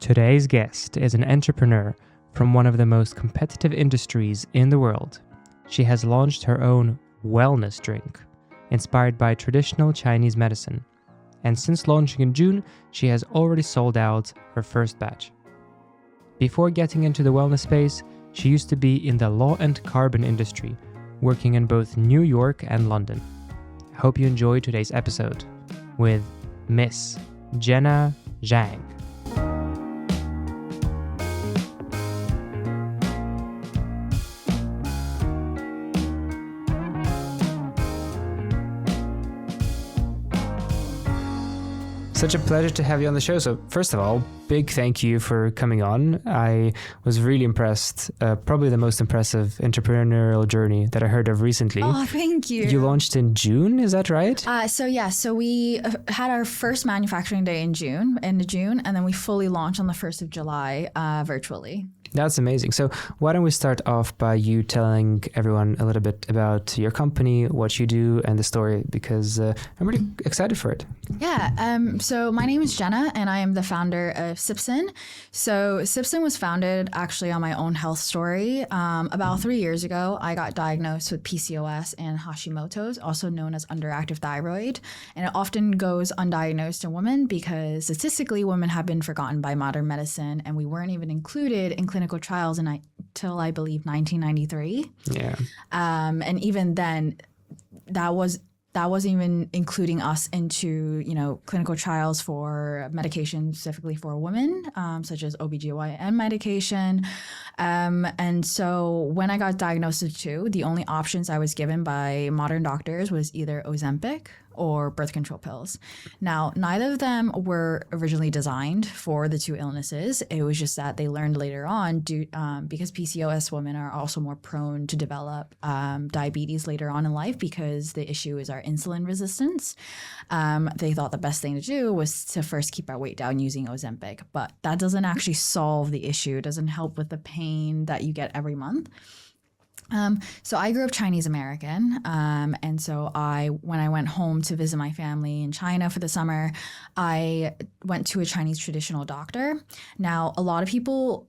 Today's guest is an entrepreneur from one of the most competitive industries in the world. She has launched her own wellness drink, inspired by traditional Chinese medicine. And since launching in June, she has already sold out her first batch. Before getting into the wellness space, she used to be in the law and carbon industry, working in both New York and London. I hope you enjoy today's episode with Miss Jenna Zhang. Such a pleasure to have you on the show. So first of all, big thank you for coming on. I was really impressed. Probably the most impressive entrepreneurial journey that I heard of recently. Oh, thank you. You launched in June, is that right? So we had our first manufacturing day in June, and then we fully launched on the 1st of July virtually. That's amazing. So why don't we start off by you telling everyone a little bit about your company, what you do, and the story, because I'm really excited for it. Yeah. So my name is Jenna, and I am the founder of Sipzen. So Sipzen was founded actually on my own health story. About 3 years ago, I got diagnosed with PCOS and Hashimoto's, also known as underactive thyroid. And it often goes undiagnosed in women because statistically, women have been forgotten by modern medicine, and we weren't even included in clinical trials until I believe 1993. Yeah. And even then, that wasn't even including us into, clinical trials for medication specifically for women, such as OBGYN medication. And so when I got diagnosed with two, the only options I was given by modern doctors was either Ozempic or birth control pills. Now, neither of them were originally designed for the two illnesses. It was just that they learned later on because PCOS women are also more prone to develop diabetes later on in life because the issue is our insulin resistance. They thought the best thing to do was to first keep our weight down using Ozempic, but that doesn't actually solve the issue. It doesn't help with the pain that you get every month. So I grew up Chinese American, and so when I went home to visit my family in China for the summer, I went to a Chinese traditional doctor. Now, a lot of people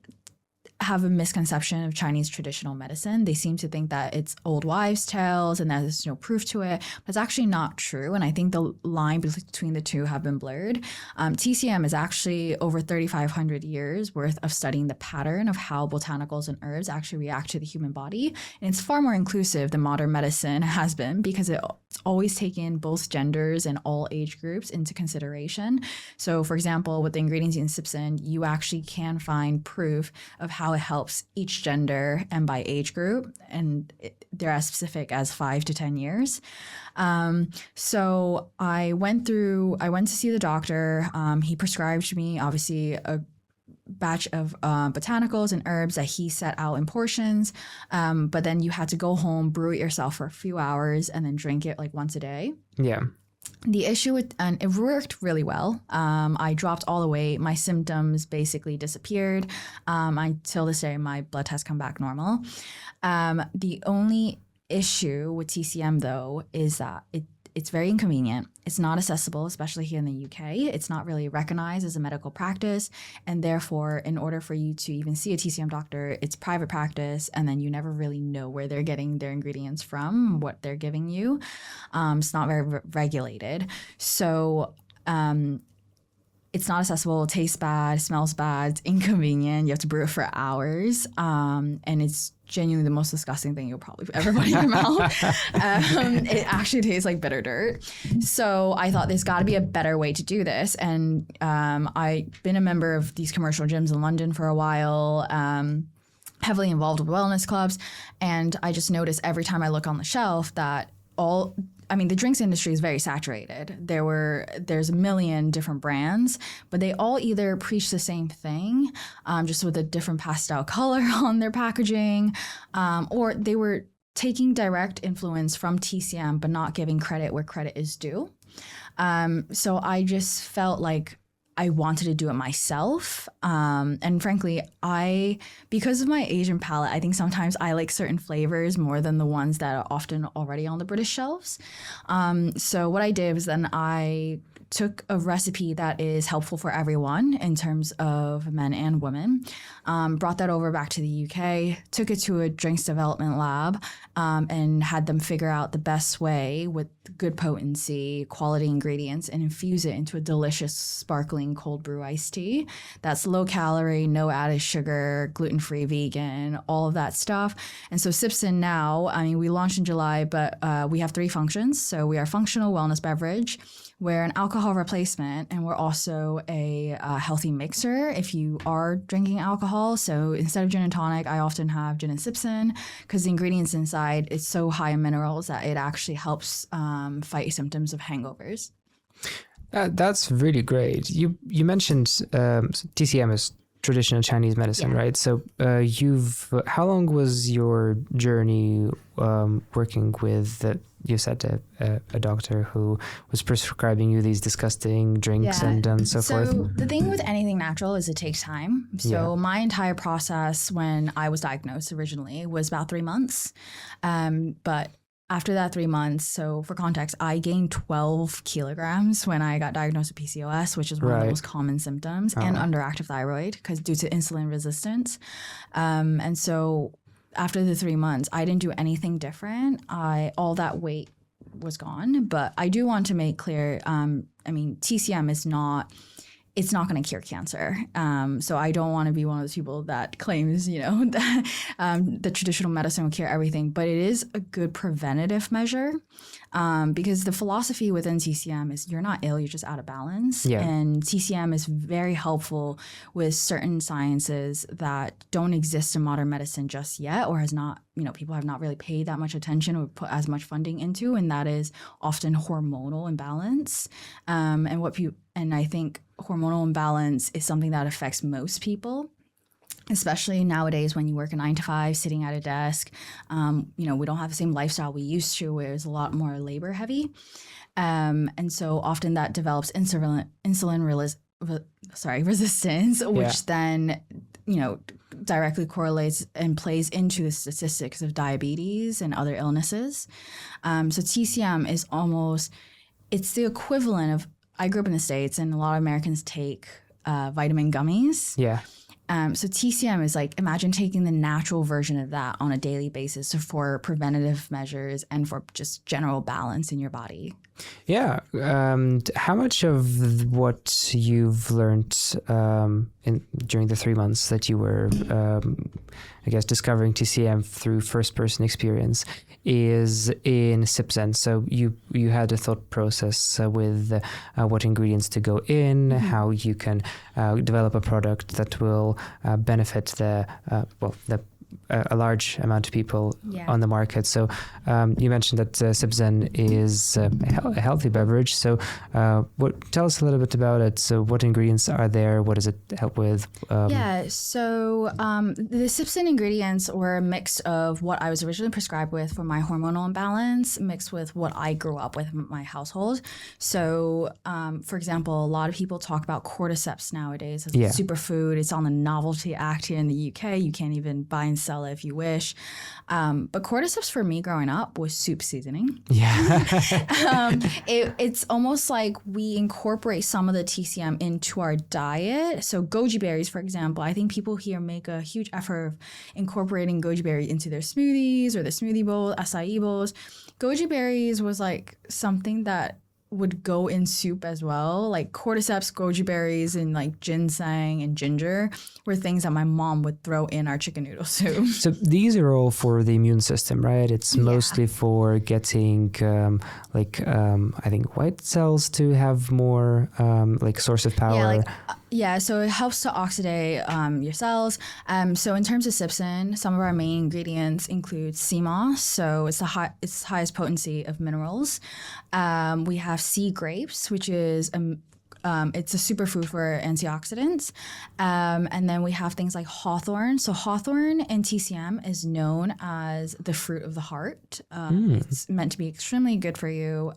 have a misconception of Chinese traditional medicine. They seem to think that it's old wives' tales and that there's no proof to it, but it's actually not true. And I think the line between the two have been blurred. TCM is actually over 3,500 years worth of studying the pattern of how botanicals and herbs actually react to the human body. And it's far more inclusive than modern medicine has been because it's always taken both genders and all age groups into consideration. So for example, with the ingredients in Sipzen, you actually can find proof of how it helps each gender and by age group, and they're as specific as 5 to 10 years. So I went to see the doctor. He prescribed me obviously a batch of botanicals and herbs that he set out in portions, but then you had to go home, brew it yourself for a few hours, and then drink it like once a day. Yeah. The issue and it worked really well. I dropped all the weight. My symptoms basically disappeared. Until this day, my blood tests come back normal. The only issue with TCM, though, is that it's very inconvenient. It's not accessible, especially here in the UK. It's not really recognized as a medical practice. And therefore, in order for you to even see a TCM doctor, it's private practice. And then you never really know where they're getting their ingredients from, what they're giving you. It's not very regulated. So it's not accessible, it tastes bad, smells bad, it's inconvenient. You have to brew it for hours. And it's genuinely the most disgusting thing you'll probably ever put in your mouth. It actually tastes like bitter dirt. So I thought there's got to be a better way to do this. And I've been a member of these commercial gyms in London for a while, heavily involved with wellness clubs. And I just noticed every time I look on the shelf that the drinks industry is very saturated. There's a million different brands, but they all either preach the same thing, just with a different pastel color on their packaging, or they were taking direct influence from TCM, but not giving credit where credit is due. So I just felt like I wanted to do it myself. And frankly, because of my Asian palate, I think sometimes I like certain flavors more than the ones that are often already on the British shelves. So what I did was then I took a recipe that is helpful for everyone in terms of men and women, brought that over back to the UK, took it to a drinks development lab, and had them figure out the best way with good potency, quality ingredients, and infuse it into a delicious sparkling cold brew iced tea that's low calorie, no added sugar, gluten-free, vegan, all of that stuff. And so Sipzen now, I mean, we launched in July, but we have 3 functions. So we are a functional wellness beverage, we're an alcohol replacement, and we're also a healthy mixer if you are drinking alcohol. So instead of gin and tonic, I often have gin and Sipzen because the ingredients inside is so high in minerals that it actually helps fight symptoms of hangovers. That's really great. You mentioned TCM is traditional Chinese medicine, right? So how long was your journey working with you said a doctor who was prescribing you these disgusting drinks and so forth? So the thing with anything natural is it takes time. So my entire process when I was diagnosed originally was about 3 months. But after that 3 months, so for context, I gained 12 kilograms when I got diagnosed with PCOS, which is one of the most common symptoms, and underactive thyroid because due to insulin resistance. And so after the 3 months, I didn't do anything different. All that weight was gone. But I do want to make clear, TCM is not... it's not going to cure cancer. So I don't want to be one of those people that claims, that the traditional medicine will cure everything. But it is a good preventative measure because the philosophy within TCM is you're not ill, you're just out of balance. Yeah. And TCM is very helpful with certain sciences that don't exist in modern medicine just yet or has not, people have not really paid that much attention or put as much funding into. And that is often hormonal imbalance. And I think hormonal imbalance is something that affects most people, especially nowadays when you work a 9 to 5, sitting at a desk. We don't have the same lifestyle we used to, where it's a lot more labor heavy. And so often that develops insulin resistance, which then, directly correlates and plays into the statistics of diabetes and other illnesses. So TCM is it's the equivalent of, I grew up in the States and a lot of Americans take vitamin gummies. Yeah. So TCM is like, imagine taking the natural version of that on a daily basis for preventative measures and for just general balance in your body. Yeah. How much of what you've learned during the 3 months that you were, discovering TCM through first-person experience is in Sipzen? So you had a thought process with what ingredients to go in, how you can develop a product that will benefit a large amount of people on the market. So you mentioned that Sipzen is a healthy beverage. So tell us a little bit about it. So what ingredients are there? What does it help with? So the Sipzen ingredients were a mix of what I was originally prescribed with for my hormonal imbalance, mixed with what I grew up with in my household. So for example, a lot of people talk about cordyceps nowadays as a superfood. It's on the Novelty Act here in the UK. You can't even buy and sell it if you wish. But cordyceps for me growing up was soup seasoning. Yeah. It's almost like we incorporate some of the TCM into our diet. So goji berries, for example, I think people here make a huge effort of incorporating goji berries into their smoothies or their smoothie bowl, acai bowls. Goji berries was like something that would go in soup as well. Like cordyceps, goji berries, and like ginseng and ginger were things that my mom would throw in our chicken noodle soup. So these are all for the immune system, right? It's mostly for getting I think white cells to have more source of power. So it helps to oxidate your cells. So in terms of Sipzen, some of our main ingredients include sea moss. So it's the highest potency of minerals. We have sea grapes, which is it's a superfood for antioxidants. And then we have things like hawthorn. So hawthorn in TCM is known as the fruit of the heart. It's meant to be extremely good for you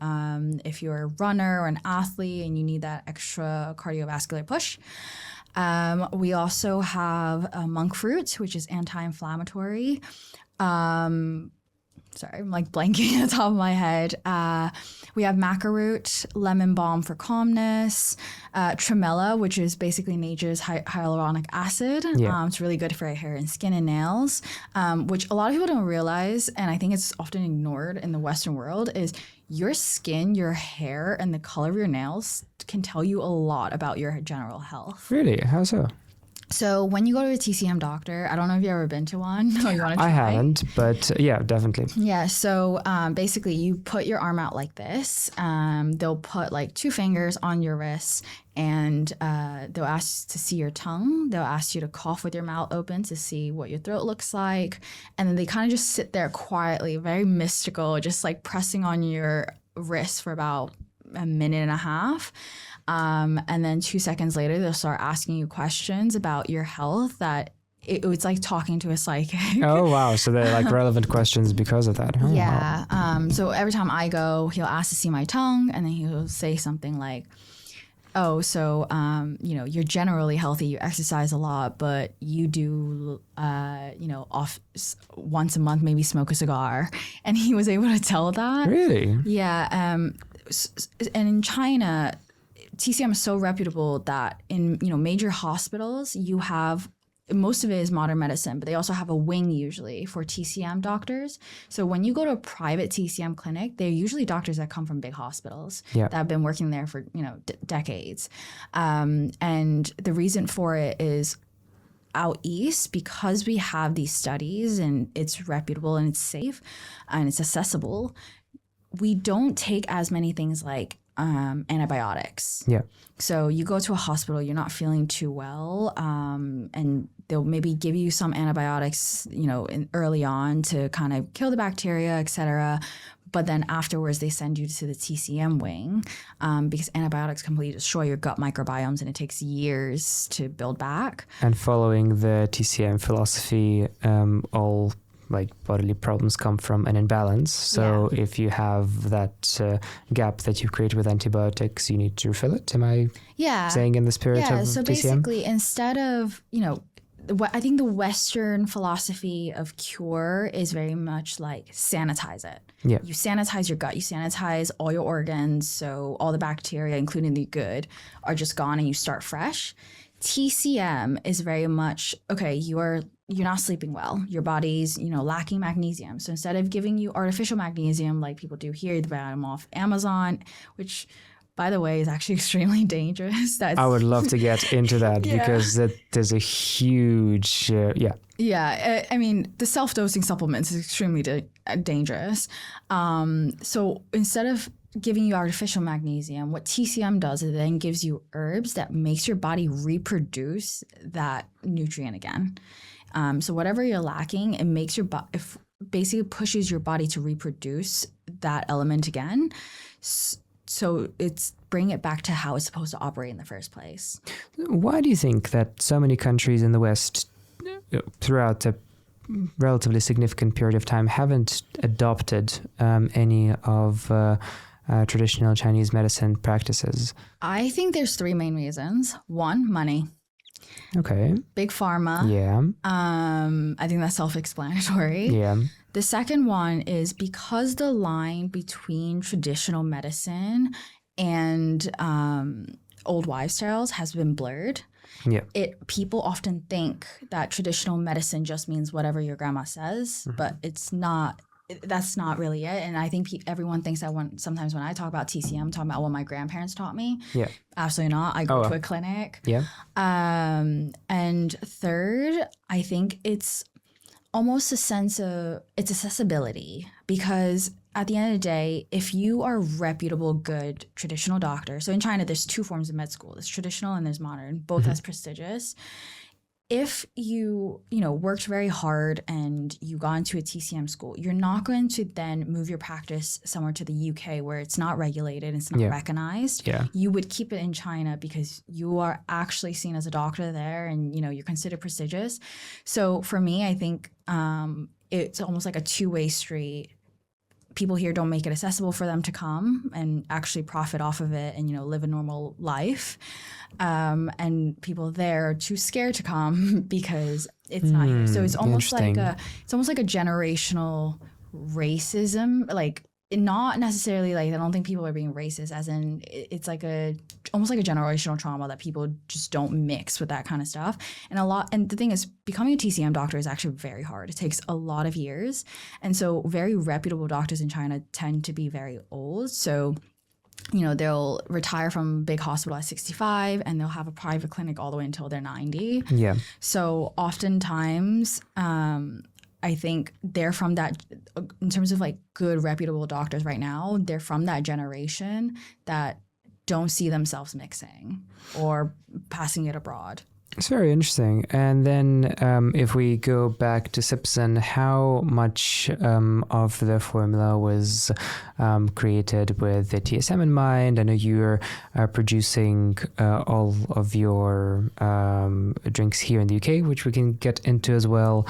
if you're a runner or an athlete and you need that extra cardiovascular push. We also have monk fruit, which is anti-inflammatory. sorry, I'm like blanking at the top of my head. We have maca root, lemon balm for calmness, tremella, which is basically nature's hyaluronic acid. Yeah. It's really good for hair and skin and nails, which a lot of people don't realize, and I think it's often ignored in the Western world, is your skin, your hair, and the color of your nails can tell you a lot about your general health. Really? How so? So when you go to a TCM doctor, I don't know if you've ever been to one or you want to try. I haven't, but yeah, definitely. Yeah, so basically you put your arm out like this. They'll put like 2 fingers on your wrists and they'll ask to see your tongue. They'll ask you to cough with your mouth open to see what your throat looks like. And then they kind of just sit there quietly, very mystical, just like pressing on your wrist for about a minute and a half. And then 2 seconds later, they'll start asking you questions about your health that it's like talking to a psychic. Oh, wow. So they're like relevant questions because of that. Oh, yeah. Wow. So every time I go, he'll ask to see my tongue and then he'll say something like, oh, so, you're generally healthy, you exercise a lot, but you do, once a month, maybe smoke a cigar. And he was able to tell that. Really? Yeah. And in China, TCM is so reputable that in major hospitals you have most of it is modern medicine, but they also have a wing usually for TCM doctors. So when you go to a private TCM clinic, they're usually doctors that come from big hospitals that have been working there for decades. And the reason for it is out east, because we have these studies and it's reputable and it's safe and it's accessible, we don't take as many things like antibiotics. Yeah. So you go to a hospital, you're not feeling too well, and they'll maybe give you some antibiotics, early on to kind of kill the bacteria, et cetera. But then afterwards, they send you to the TCM wing because antibiotics completely destroy your gut microbiomes and it takes years to build back. And following the TCM philosophy, all like bodily problems come from an imbalance. So if you have that gap that you've created with antibiotics, you need to refill it. Am I saying in the spirit of so TCM? Basically, instead of, I think the Western philosophy of cure is very much like sanitize it. Yeah. You sanitize your gut, you sanitize all your organs, so all the bacteria, including the good, are just gone and you start fresh. TCM is very much, okay, you're not sleeping well. Your body's, lacking magnesium. So instead of giving you artificial magnesium like people do here, they buy them off Amazon, which, by the way, is actually extremely dangerous. I would love to get into that because there's a huge, Yeah, I mean, the self-dosing supplements is extremely dangerous. So instead of giving you artificial magnesium, what TCM does is it then gives you herbs that makes your body reproduce that nutrient again. So whatever you're lacking, it makes your body, basically pushes your body to reproduce that element again. So it's bring it back to how it's supposed to operate in the first place. Why do you think that so many countries in the West, throughout a relatively significant period of time, haven't adopted any of traditional Chinese medicine practices? I think there's 3 main reasons. 1, money. Okay. Big pharma. Yeah. I think that's self-explanatory. Yeah. The second one is because the line between traditional medicine and old wives' tales has been blurred. Yeah. People often think that traditional medicine just means whatever your grandma says, but it's not. That's not really it. And I think everyone thinks that sometimes when I talk about TCM, I'm talking about what my grandparents taught me. Yeah. Absolutely not. I go to a clinic. Yeah. And third, I think it's almost a sense of it's accessibility, because at the end of the day, if you are a reputable, good traditional doctor, so in China, there's 2 forms of med school. There's traditional and there's modern, both as prestigious. If you, worked very hard and you got into a TCM school, you're not going to then move your practice somewhere to the UK where it's not regulated, it's not recognized. Yeah. You would keep it in China because you are actually seen as a doctor there and, you're considered prestigious. So for me, I think it's almost like a 2-way street. People here don't make it accessible for them to come and actually profit off of it and, live a normal life. And people there are too scared to come because it's not here. So it's almost like a generational racism, like not necessarily like I don't think people are being racist, as in it's like almost like a generational trauma that people just don't mix with that kind of stuff. And the thing is, becoming a TCM doctor is actually very hard. It takes a lot of years, and so very reputable doctors in China tend to be very old. So they'll retire from big hospital at 65 and they'll have a private clinic all the way until they're 90. Yeah. So oftentimes, I think they're from that, in terms of like good reputable doctors right now, they're from that generation that don't see themselves mixing or passing it abroad. It's very interesting. And then if we go back to Sipzen, how much of the formula was created with the TSM in mind? I know you're producing all of your drinks here in the UK, which we can get into as well.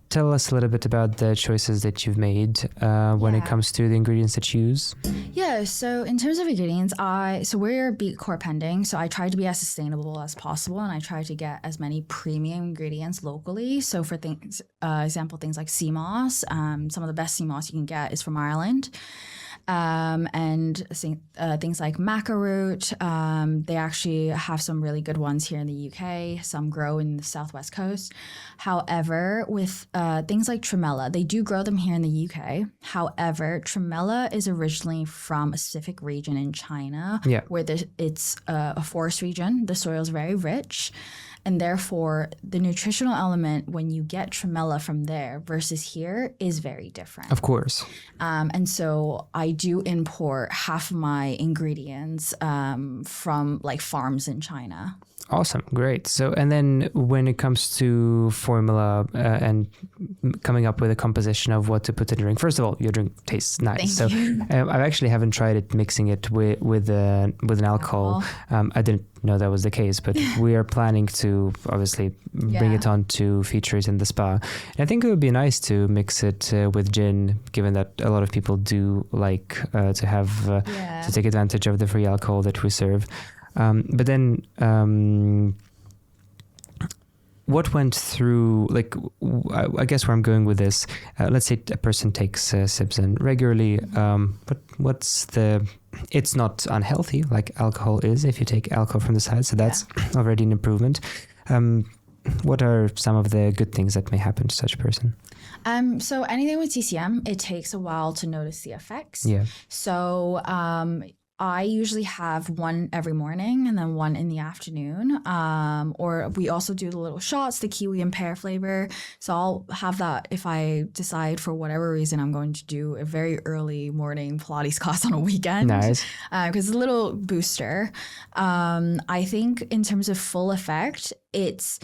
Tell us a little bit about the choices that you've made when it comes to the ingredients that you use. Yeah, so in terms of ingredients, we're B Corp pending, so I try to be as sustainable as possible, and I try to get as many premium ingredients locally. So for things like sea moss, some of the best sea moss you can get is from Ireland. And things like maca root, they actually have some really good ones here in the UK. Some grow in the southwest coast. However, with things like tremella, they do grow them here in the UK. However, tremella is originally from a specific region in China, where it's a forest region. The soil is very rich. And therefore, the nutritional element when you get tremella from there versus here is very different. Of course. And so I do import half of my ingredients from like farms in China. Awesome. Great. So, and then when it comes to formula and coming up with a composition of what to put in a drink, first of all, your drink tastes nice. Thank you. I actually haven't tried it mixing it with an alcohol. I didn't know that was the case, but we are planning to obviously bring it on to feature it in the spa. And I think it would be nice to mix it with gin, given that a lot of people do like to have to take advantage of the free alcohol that we serve. But then what went through, like, I guess where I'm going with this, let's say a person takes Sipzen regularly, but it's not unhealthy like alcohol is if you take alcohol from the side, so that's already an improvement. What are some of the good things that may happen to such a person? So anything with TCM, it takes a while to notice the effects. Yeah. So I usually have one every morning and then one in the afternoon. Or we also do the little shots, the kiwi and pear flavor. So I'll have that if I decide for whatever reason I'm going to do a very early morning Pilates class on a weekend. Nice. Because it's a little booster. I think in terms of full effect, it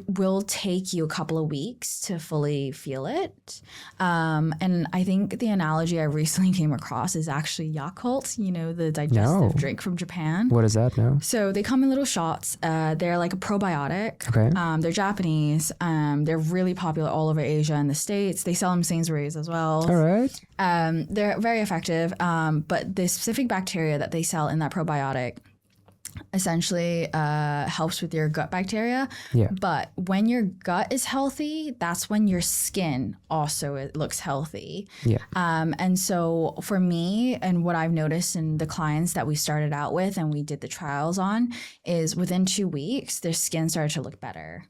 will take you a couple of weeks to fully feel it. And I think the analogy I recently came across is actually Yakult, the digestive drink from Japan. What is that now? So they come in little shots. They're like a probiotic. Okay. They're Japanese. They're really popular all over Asia and the States. They sell them Sainsbury's as well. All right. They're very effective. But the specific bacteria that they sell in that probiotic essentially helps with your gut bacteria. Yeah. But when your gut is healthy, that's when your skin also looks healthy. Yeah. And so for me, and what I've noticed in the clients that we started out with and we did the trials on, is within 2 weeks, their skin started to look better.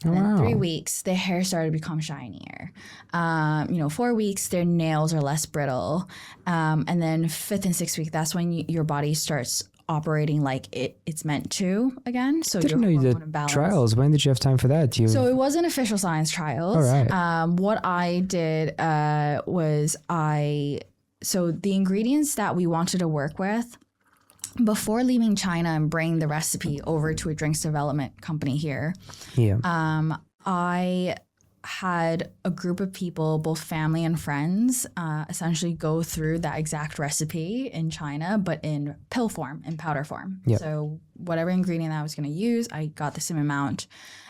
And then 3 weeks, their hair started to become shinier. 4 weeks, their nails are less brittle. And then 5th and 6th week, that's when your body starts operating like it's meant to again. So didn't know you did trials. When did you have time for that? So it wasn't official science trials. All right. What I did was so the ingredients that we wanted to work with before leaving China and bringing the recipe over to a drinks development company here. Yeah. I had a group of people, both family and friends, essentially go through that exact recipe in China, but in pill form, in powder form. Yep. So whatever ingredient I was going to use, I got the same amount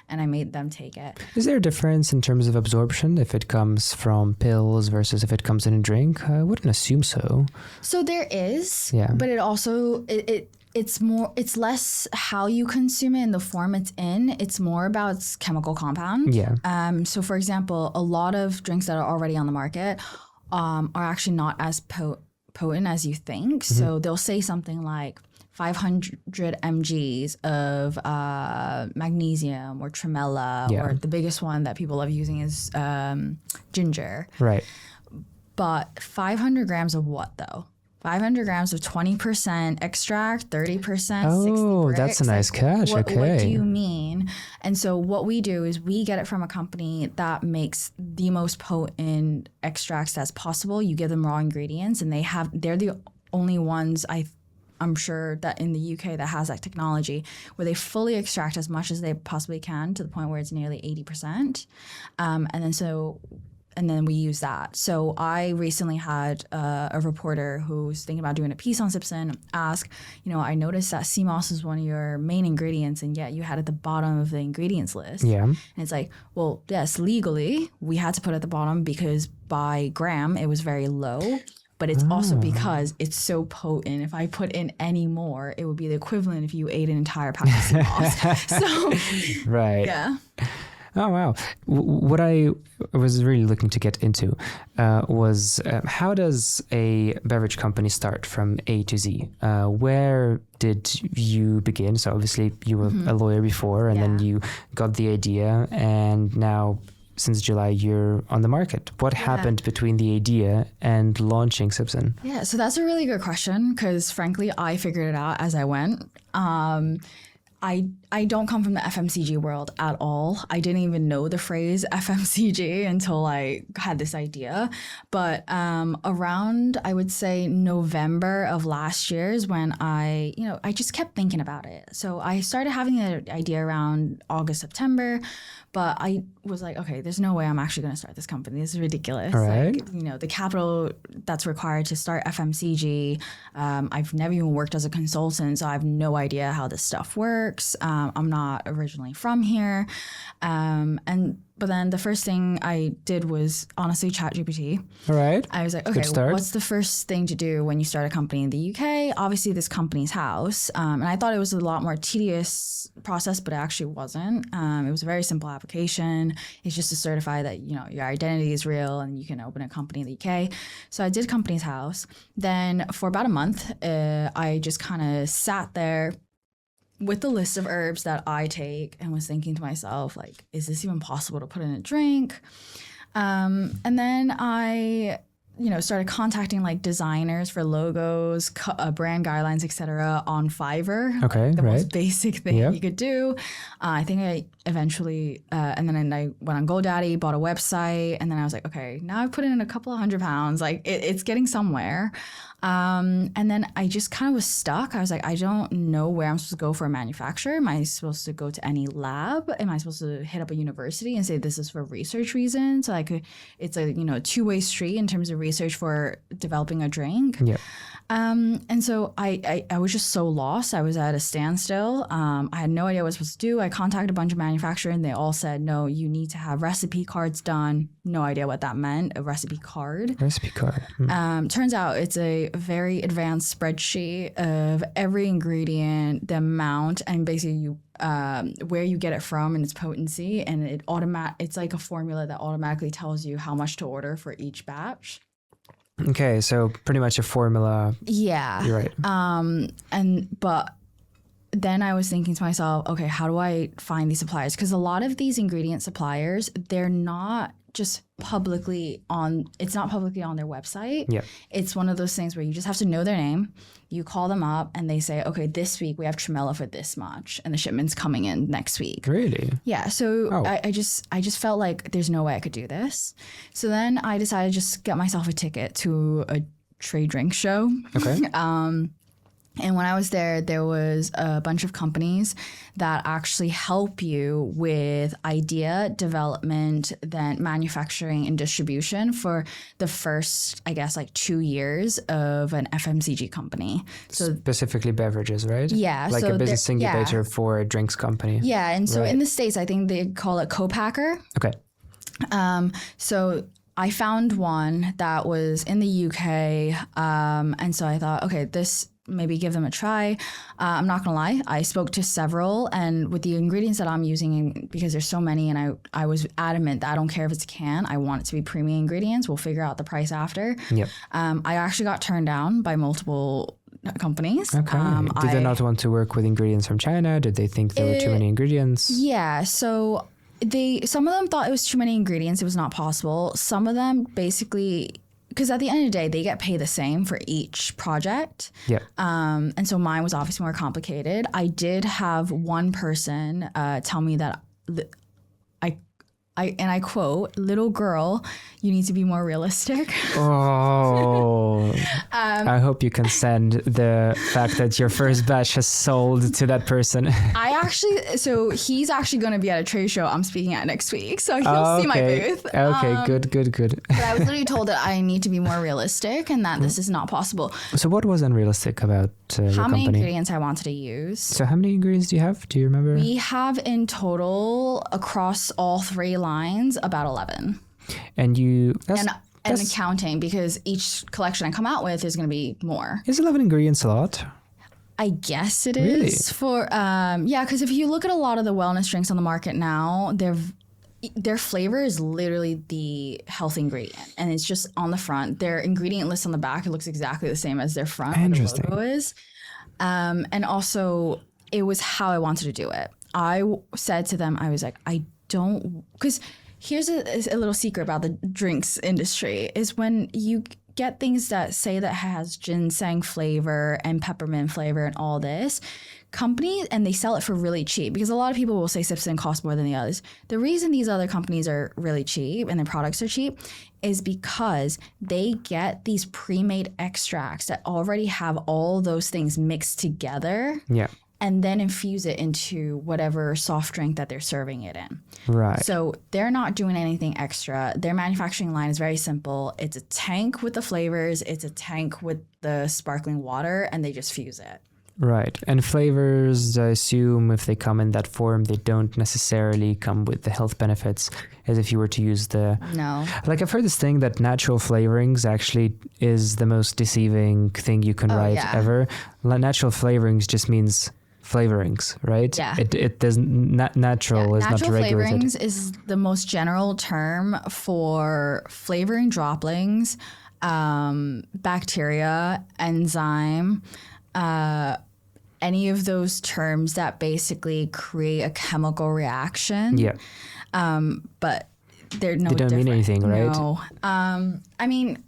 and I made them take it. Is there a difference in terms of absorption if it comes from pills versus if it comes in a drink? I wouldn't assume so. So there is, yeah. But it also, it's less how you consume it and the form it's in. It's more about its chemical compound. Yeah. So for example, a lot of drinks that are already on the market are actually not as potent as you think. So they'll say something like 500 mgs of magnesium or tremella, or the biggest one that people love using is ginger. Right. But 500 grams of what though? 500 grams of 20% extract, 30%, Oh, 60 bricks. that's a nice catch. What Okay. do you mean? And so what we do is we get it from a company that makes the most potent extracts as possible. You give them raw ingredients, and they're the only ones I'm sure that in the UK that has that technology where they fully extract as much as they possibly can to the point where it's nearly 80%. And then we use that. So I recently had a reporter who's thinking about doing a piece on Sipzen ask, I noticed that sea moss is one of your main ingredients, and yet you had it at the bottom of the ingredients list. Yeah. And it's like, well, yes, legally we had to put it at the bottom because by gram it was very low. But it's also because it's so potent. If I put in any more, it would be the equivalent if you ate an entire pack of sea moss. So, right. Yeah. Oh, wow. What I was really looking to get into was how does a beverage company start from A to Z? Where did you begin? So obviously you were a lawyer before, and then you got the idea, and now since July you're on the market. What happened between the idea and launching Sipzen? Yeah, so that's a really good question because frankly, I figured it out as I went. I don't come from the FMCG world at all. I didn't even know the phrase FMCG until I had this idea. But around, I would say, November of last year is when I just kept thinking about it. So I started having the idea around August, September. But I was like, okay, there's no way I'm actually going to start this company. This is ridiculous. All right. Like, the capital that's required to start FMCG. I've never even worked as a consultant, so I have no idea how this stuff works. I'm not originally from here. But then the first thing I did was honestly ChatGPT. All right. I was like, okay, what's the first thing to do when you start a company in the UK? Obviously, this company's house. And I thought it was a lot more tedious process, but it actually wasn't. It was a very simple application. It's just to certify that, your identity is real and you can open a company in the UK. So I did company's house. Then for about a month, I just kind of sat there with the list of herbs that I take and was thinking to myself, like, is this even possible to put in a drink? And then I, started contacting like designers for logos, brand guidelines, etc. on Fiverr. Okay, the most basic thing you could do. I think I eventually, and then I went on GoDaddy, bought a website, and then I was like, okay, now I've put in a couple of £100. Like it's getting somewhere. And then I just kind of was stuck. I was like, I don't know where I'm supposed to go for a manufacturer. Am I supposed to go to any lab? Am I supposed to hit up a university and say this is for research reasons? So it's a two-way street in terms of research for developing a drink. Yeah. And so I was just so lost. I was at a standstill. I had no idea what I was supposed to do. I contacted a bunch of manufacturers and they all said, no, you need to have recipe cards done. No idea what that meant, a recipe card. Recipe card. Turns out it's a very advanced spreadsheet of every ingredient, the amount, and basically you where you get it from and its potency. And it's like a formula that automatically tells you how much to order for each batch. Okay, so pretty much a formula. Yeah. You're right. But then I was thinking to myself, okay, how do I find these suppliers? Because a lot of these ingredient suppliers, they're not just it's not publicly on their website. Yeah. It's one of those things where you just have to know their name. You call them up and they say, okay, this week we have tremella for this much and the shipment's coming in next week. Really? Yeah. So I just felt like there's no way I could do this. So then I decided to just get myself a ticket to a trade drink show. Okay. And when I was there, there was a bunch of companies that actually help you with idea development, then manufacturing and distribution for the first, I guess, like 2 years of an FMCG company. So specifically beverages, right? Yeah. Like a business incubator for a drinks company. Yeah. And so in the States, I think they call it co-packer. Okay. So I found one that was in the UK. And so I thought, okay, this maybe give them a try. I'm not gonna lie, I spoke to several, and with the ingredients that I'm using, because there's so many, and I was adamant that I don't care if it's a can, I want it to be premium ingredients. We'll figure out the price after. Yep. I actually got turned down by multiple companies. Okay. Did they not want to work with ingredients from China? Did they think there were too many ingredients? Yeah. So some of them thought it was too many ingredients. It was not possible. Some of them basically, because at the end of the day, they get paid the same for each project. Yeah. And so mine was obviously more complicated. I did have one person tell me that I quote, "Little girl, you need to be more realistic." Oh, I hope you can send the fact that your first batch has sold to that person. So he's actually going to be at a trade show I'm speaking at next week. So he'll see my booth. Okay, good. But I was literally told that I need to be more realistic and that this is not possible. So what was unrealistic about your How many company? ingredients I wanted to use? So how many ingredients do you have? Do you remember? We have in total across all 3 lines about 11. And And accounting, because each collection I come out with is going to be more. Is 11 ingredients a lot? I guess it Really? is for because if you look at a lot of the wellness drinks on the market now, their flavor is literally the health ingredient, and it's just on the front. Their ingredient list on the back, it looks exactly the same as their front. Interesting. Where the logo is. And also, it was how I wanted to do it. I said to them, I was like, I don't, because here's a little secret about the drinks industry is when you get things that say that has ginseng flavor and peppermint flavor and all this, companies, and they sell it for really cheap, because a lot of people will say Sipzen costs more than the others. The reason these other companies are really cheap and their products are cheap is because they get these pre-made extracts that already have all those things mixed together. Yeah. And then infuse it into whatever soft drink that they're serving it in. Right. So they're not doing anything extra. Their manufacturing line is very simple. It's a tank with the flavors. It's a tank with the sparkling water, and they just fuse it. Right. And flavors, I assume if they come in that form, they don't necessarily come with the health benefits as if you were to use the... No. Like I've heard this thing that natural flavorings actually is the most deceiving thing you can write ever. Natural flavorings just means flavorings, right? Yeah. It doesn't, natural is not regulated. Natural flavorings is the most general term for flavoring droplings, bacteria, enzyme, any of those terms that basically create a chemical reaction. Yeah. But they're no They don't different. mean anything, right? No. I mean,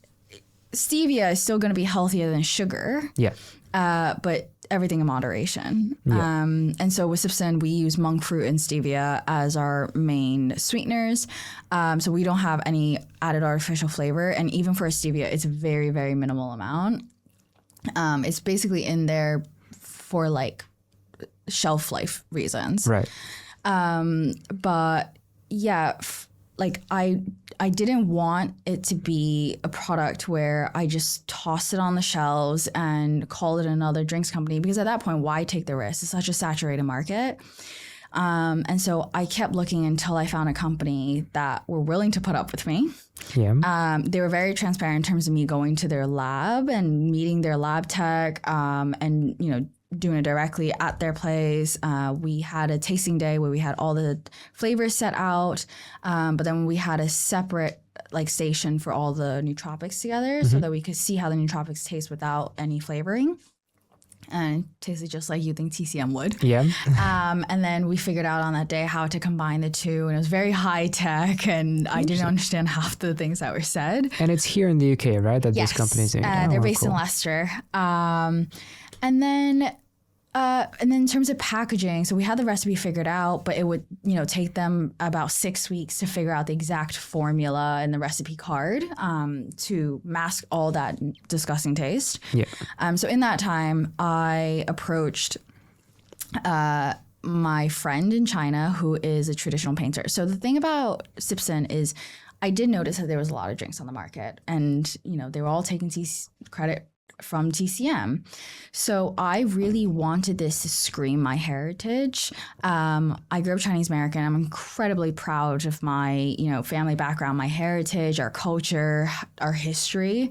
stevia is still going to be healthier than sugar. Yeah. But everything in moderation. Yeah. And so with Sipzen, we use monk fruit and stevia as our main sweeteners. So we don't have any added artificial flavor. And even for a stevia, it's a very, very minimal amount. It's basically in there for like shelf life reasons. Right. But yeah, like I didn't want it to be a product where I just toss it on the shelves and call it another drinks company, because at that point, why take the risk? It's such a saturated market. And so I kept looking until I found a company that were willing to put up with me. Yeah. They were very transparent in terms of me going to their lab and meeting their lab tech, and, you know, doing it directly at their place. We had a tasting day where we had all the flavors set out, but then we had a separate like station for all the nootropics together, so that we could see how the nootropics taste without any flavoring. And it tasted just like you think TCM would. Yeah. And then we figured out on that day how to combine the two, and it was very high tech, and I didn't understand half the things that were said. And it's here in the UK, right? That Yes, these companies are. they're based in Leicester. And then in terms of packaging, so we had the recipe figured out, but it would, you know, take them about 6 weeks to figure out the exact formula and the recipe card to mask all that disgusting taste. Yeah. So in that time, I approached my friend in China who is a traditional painter. So the thing about Sipzen is I did notice that there was a lot of drinks on the market, and, you know, they were all taking credit from TCM. So I really wanted this to scream my heritage. I grew up Chinese American. I'm incredibly proud of my, family background, my heritage, our culture, our history.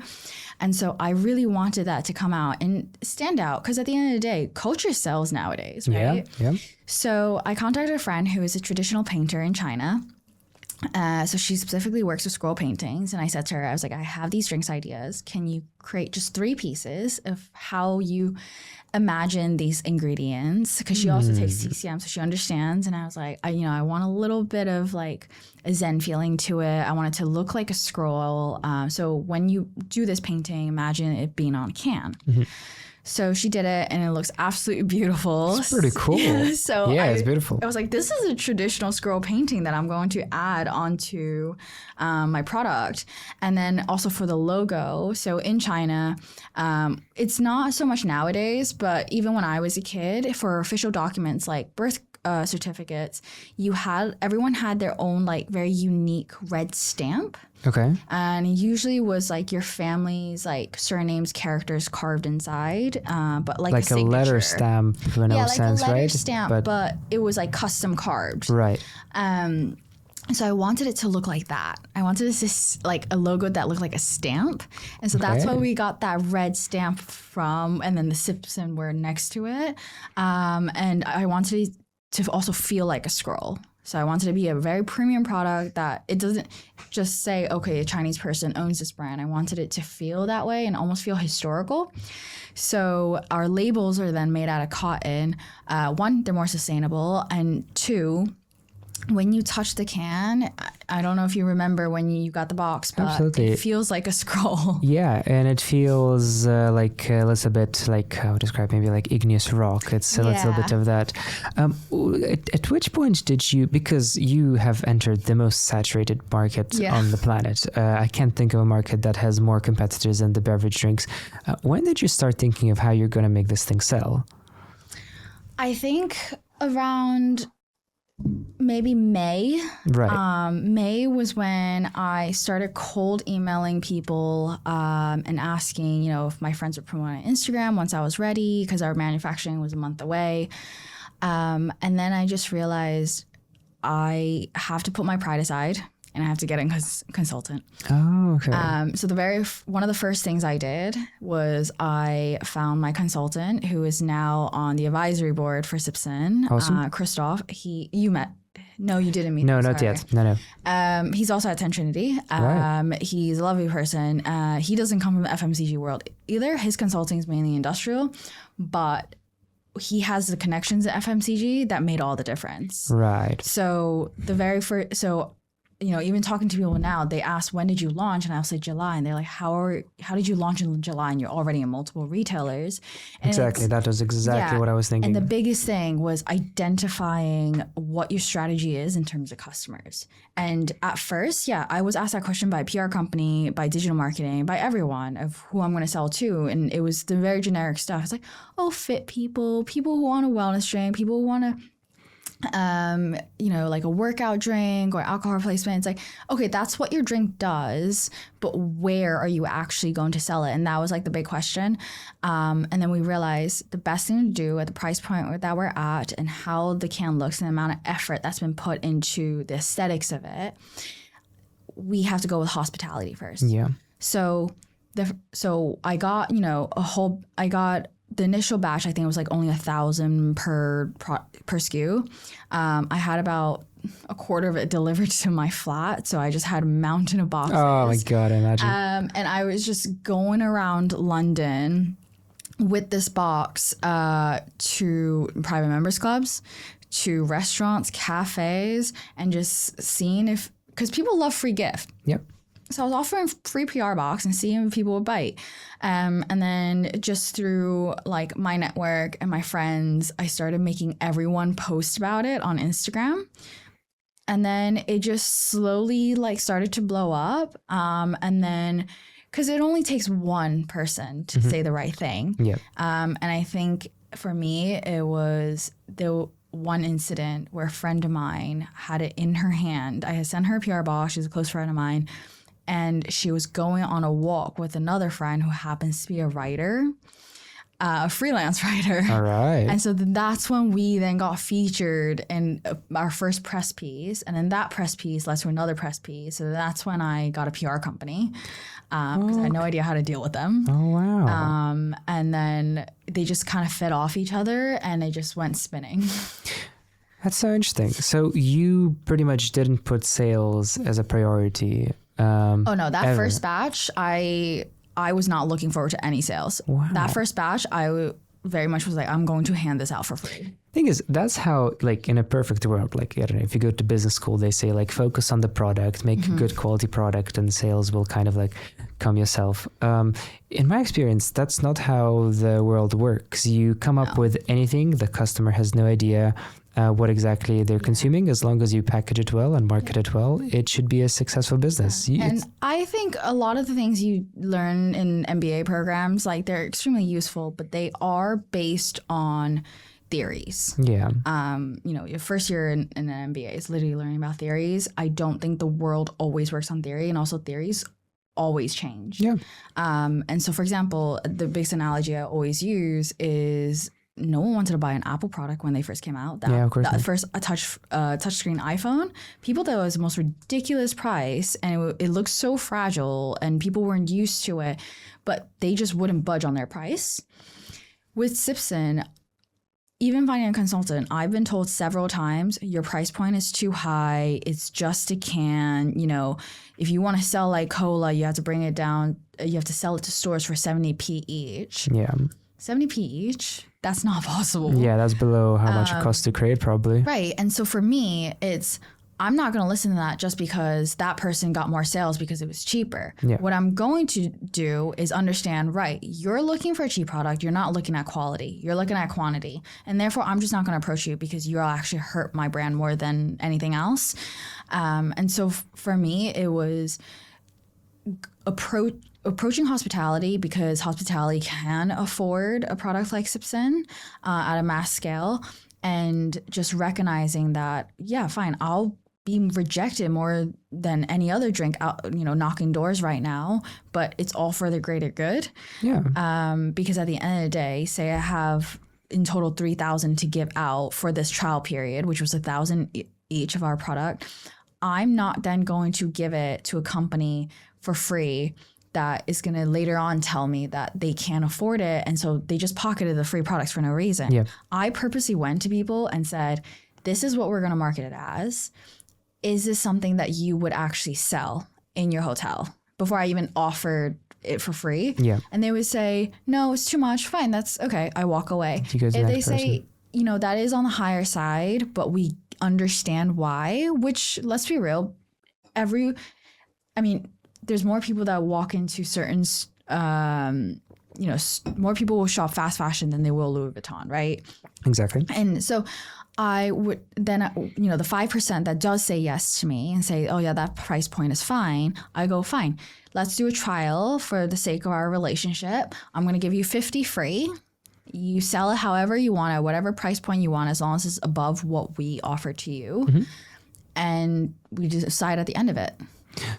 And so I really wanted that to come out and stand out, because at the end of the day, culture sells nowadays, right? Yeah. So I contacted a friend who is a traditional painter in China. So she specifically works with scroll paintings. And I said to her, I was like, I have these drinks ideas. Can you create just 3 pieces of how you imagine these ingredients? Because she also takes TCM, so she understands. And I was like, I want a little bit of like a Zen feeling to it. I want it to look like a scroll. So when you do this painting, imagine it being on a can. Mm-hmm. So she did it, and it looks absolutely beautiful. It's pretty cool. So yeah, it's beautiful. I was like, this is a traditional scroll painting that I'm going to add onto my product. And then also for the logo. So in China, it's not so much nowadays, but even when I was a kid, for official documents like birth certificates, everyone had their own like very unique red stamp. Okay. And it usually was like your family's like surnames, characters carved inside, but like a letter stamp in a sense, letter right? stamp, but it was like custom carved. Right. So I wanted it to look like that. I wanted it to like a logo that looked like a stamp. And so that's why we got that red stamp from, and then the Sipzen were next to it. And I wanted it to also feel like a scroll. So I wanted to be a very premium product that it doesn't just say, okay, a Chinese person owns this brand. I wanted it to feel that way and almost feel historical. So our labels are then made out of cotton. 1, they're more sustainable. And 2, when you touch the can, I don't know if you remember when you got the box, but Absolutely. It feels like a scroll. Yeah, and it feels like a little bit like, how would describe, maybe like igneous rock. It's a little bit of that. At which point did you, because you have entered the most saturated market on the planet, I can't think of a market that has more competitors than the beverage drinks. When did you start thinking of how you're going to make this thing sell? I think around maybe May. Right. May was when I started cold emailing people and asking, if my friends would promote on Instagram once I was ready, because our manufacturing was a month away. And then I just realized I have to put my pride aside and I have to get a consultant. Oh, okay. So one of the first things I did was I found my consultant, who is now on the advisory board for Sipzen. Awesome. Christoph. You met. No, you didn't meet. No, him, not yet. No. He's also at 10 Trinity. Right. He's a lovely person. He doesn't come from the FMCG world either. His consulting is mainly industrial, but he has the connections at FMCG that made all the difference. Right. So even talking to people now, they ask, when did you launch? And I'll say July. And they're like, how did you launch in July? And you're already in multiple retailers. And exactly. That was exactly what I was thinking. And the biggest thing was identifying what your strategy is in terms of customers. And at first, I was asked that question by a PR company, by digital marketing, by everyone of who I'm going to sell to. And it was the very generic stuff. It's like, fit people who want a wellness drink, people who want to like a workout drink or alcohol replacement. It's like, okay, that's what your drink does, but where are you actually going to sell it? And that was like the big question. And then we realized the best thing to do at the price point that we're at and how the can looks and the amount of effort that's been put into the aesthetics of it, we have to go with hospitality first. Yeah. So I got, the initial batch, I think it was like only 1,000 per SKU. I had about a quarter of it delivered to my flat, so I just had a mountain of boxes. Oh my God, imagine. And I was just going around London with this box to private members clubs, to restaurants, cafes, and just seeing because people love free gift. Yep. So I was offering free PR box and seeing if people would bite. And then just through like my network and my friends, I started making everyone post about it on Instagram. And then it just slowly like started to blow up. And then, because it only takes one person to say the right thing. Yeah. And I think for me, it was the one incident where a friend of mine had it in her hand. I had sent her a PR box. She's a close friend of mine. and she was going on a walk with another friend who happens to be a writer, a freelance writer. All right. And so then that's when we then got featured in our first press piece. And then that press piece led to another press piece. So that's when I got a PR company because I had no idea how to deal with them. Oh, wow. And then they just kind of fed off each other and it just went spinning. That's so interesting. So you pretty much didn't put sales as a priority. Oh, no, that ever. first batch, I was not looking forward to any sales. Wow. That first batch, I very much was like, I'm going to hand this out for free. Thing is, that's how, like, in a perfect world, like, I don't know, if you go to business school, they say, like, focus on the product, make a good quality product, and sales will kind of, like, come yourself. In my experience, that's not how the world works. You come up with anything, the customer has no idea what exactly they're consuming. As long as you package it well and market it well, it should be a successful business. And I think a lot of the things you learn in MBA programs, like, they're extremely useful, but they are based on theories. Yeah. Your first year in an MBA is literally learning about theories. I don't think the world always works on theory, and also theories always change. Yeah. And so, for example, the biggest analogy I always use is no one wanted to buy an Apple product when they first came out. Yeah, of course That not. first touchscreen iPhone, people thought it was the most ridiculous price, and it looked so fragile, and people weren't used to it, but they just wouldn't budge on their price. With Sipzen, even finding a consultant, I've been told several times, your price point is too high. It's just a can. If you want to sell like cola, you have to bring it down. You have to sell it to stores for 70p each. Yeah. 70p each? That's not possible. Yeah, that's below how much it costs to create, probably. Right. And so for me, I'm not going to listen to that just because that person got more sales because it was cheaper. Yeah. What I'm going to do is understand, right, you're looking for a cheap product. You're not looking at quality. You're looking at quantity. And therefore, I'm just not going to approach you because you'll actually hurt my brand more than anything else. And so for me, it was approaching hospitality because hospitality can afford a product like Sipzen at a mass scale, and just recognizing that, yeah, fine, I'll be rejected more than any other drink out, knocking doors right now, but it's all for the greater good. Yeah. Because at the end of the day, say I have in total 3,000 to give out for this trial period, which was 1,000 each of our product. I'm not then going to give it to a company for free that is going to later on tell me that they can't afford it. And so they just pocketed the free products for no reason. Yeah. I purposely went to people and said, this is what we're going to market it as. Is this something that you would actually sell in your hotel? Before I even offered it for free. Yeah. And they would say, no, it's too much. Fine, that's okay. I walk away. You go to the If they next say, that is on the higher side, but we understand why, which, let's be real, there's more people that walk into certain, more people will shop fast fashion than they will Louis Vuitton, right? Exactly. And so I would then, the 5% that does say yes to me and say, oh yeah, that price point is fine. I go, fine, let's do a trial for the sake of our relationship. I'm going to give you 50 free. You sell it however you want, at whatever price point you want, as long as it's above what we offer to you. Mm-hmm. And we decide at the end of it.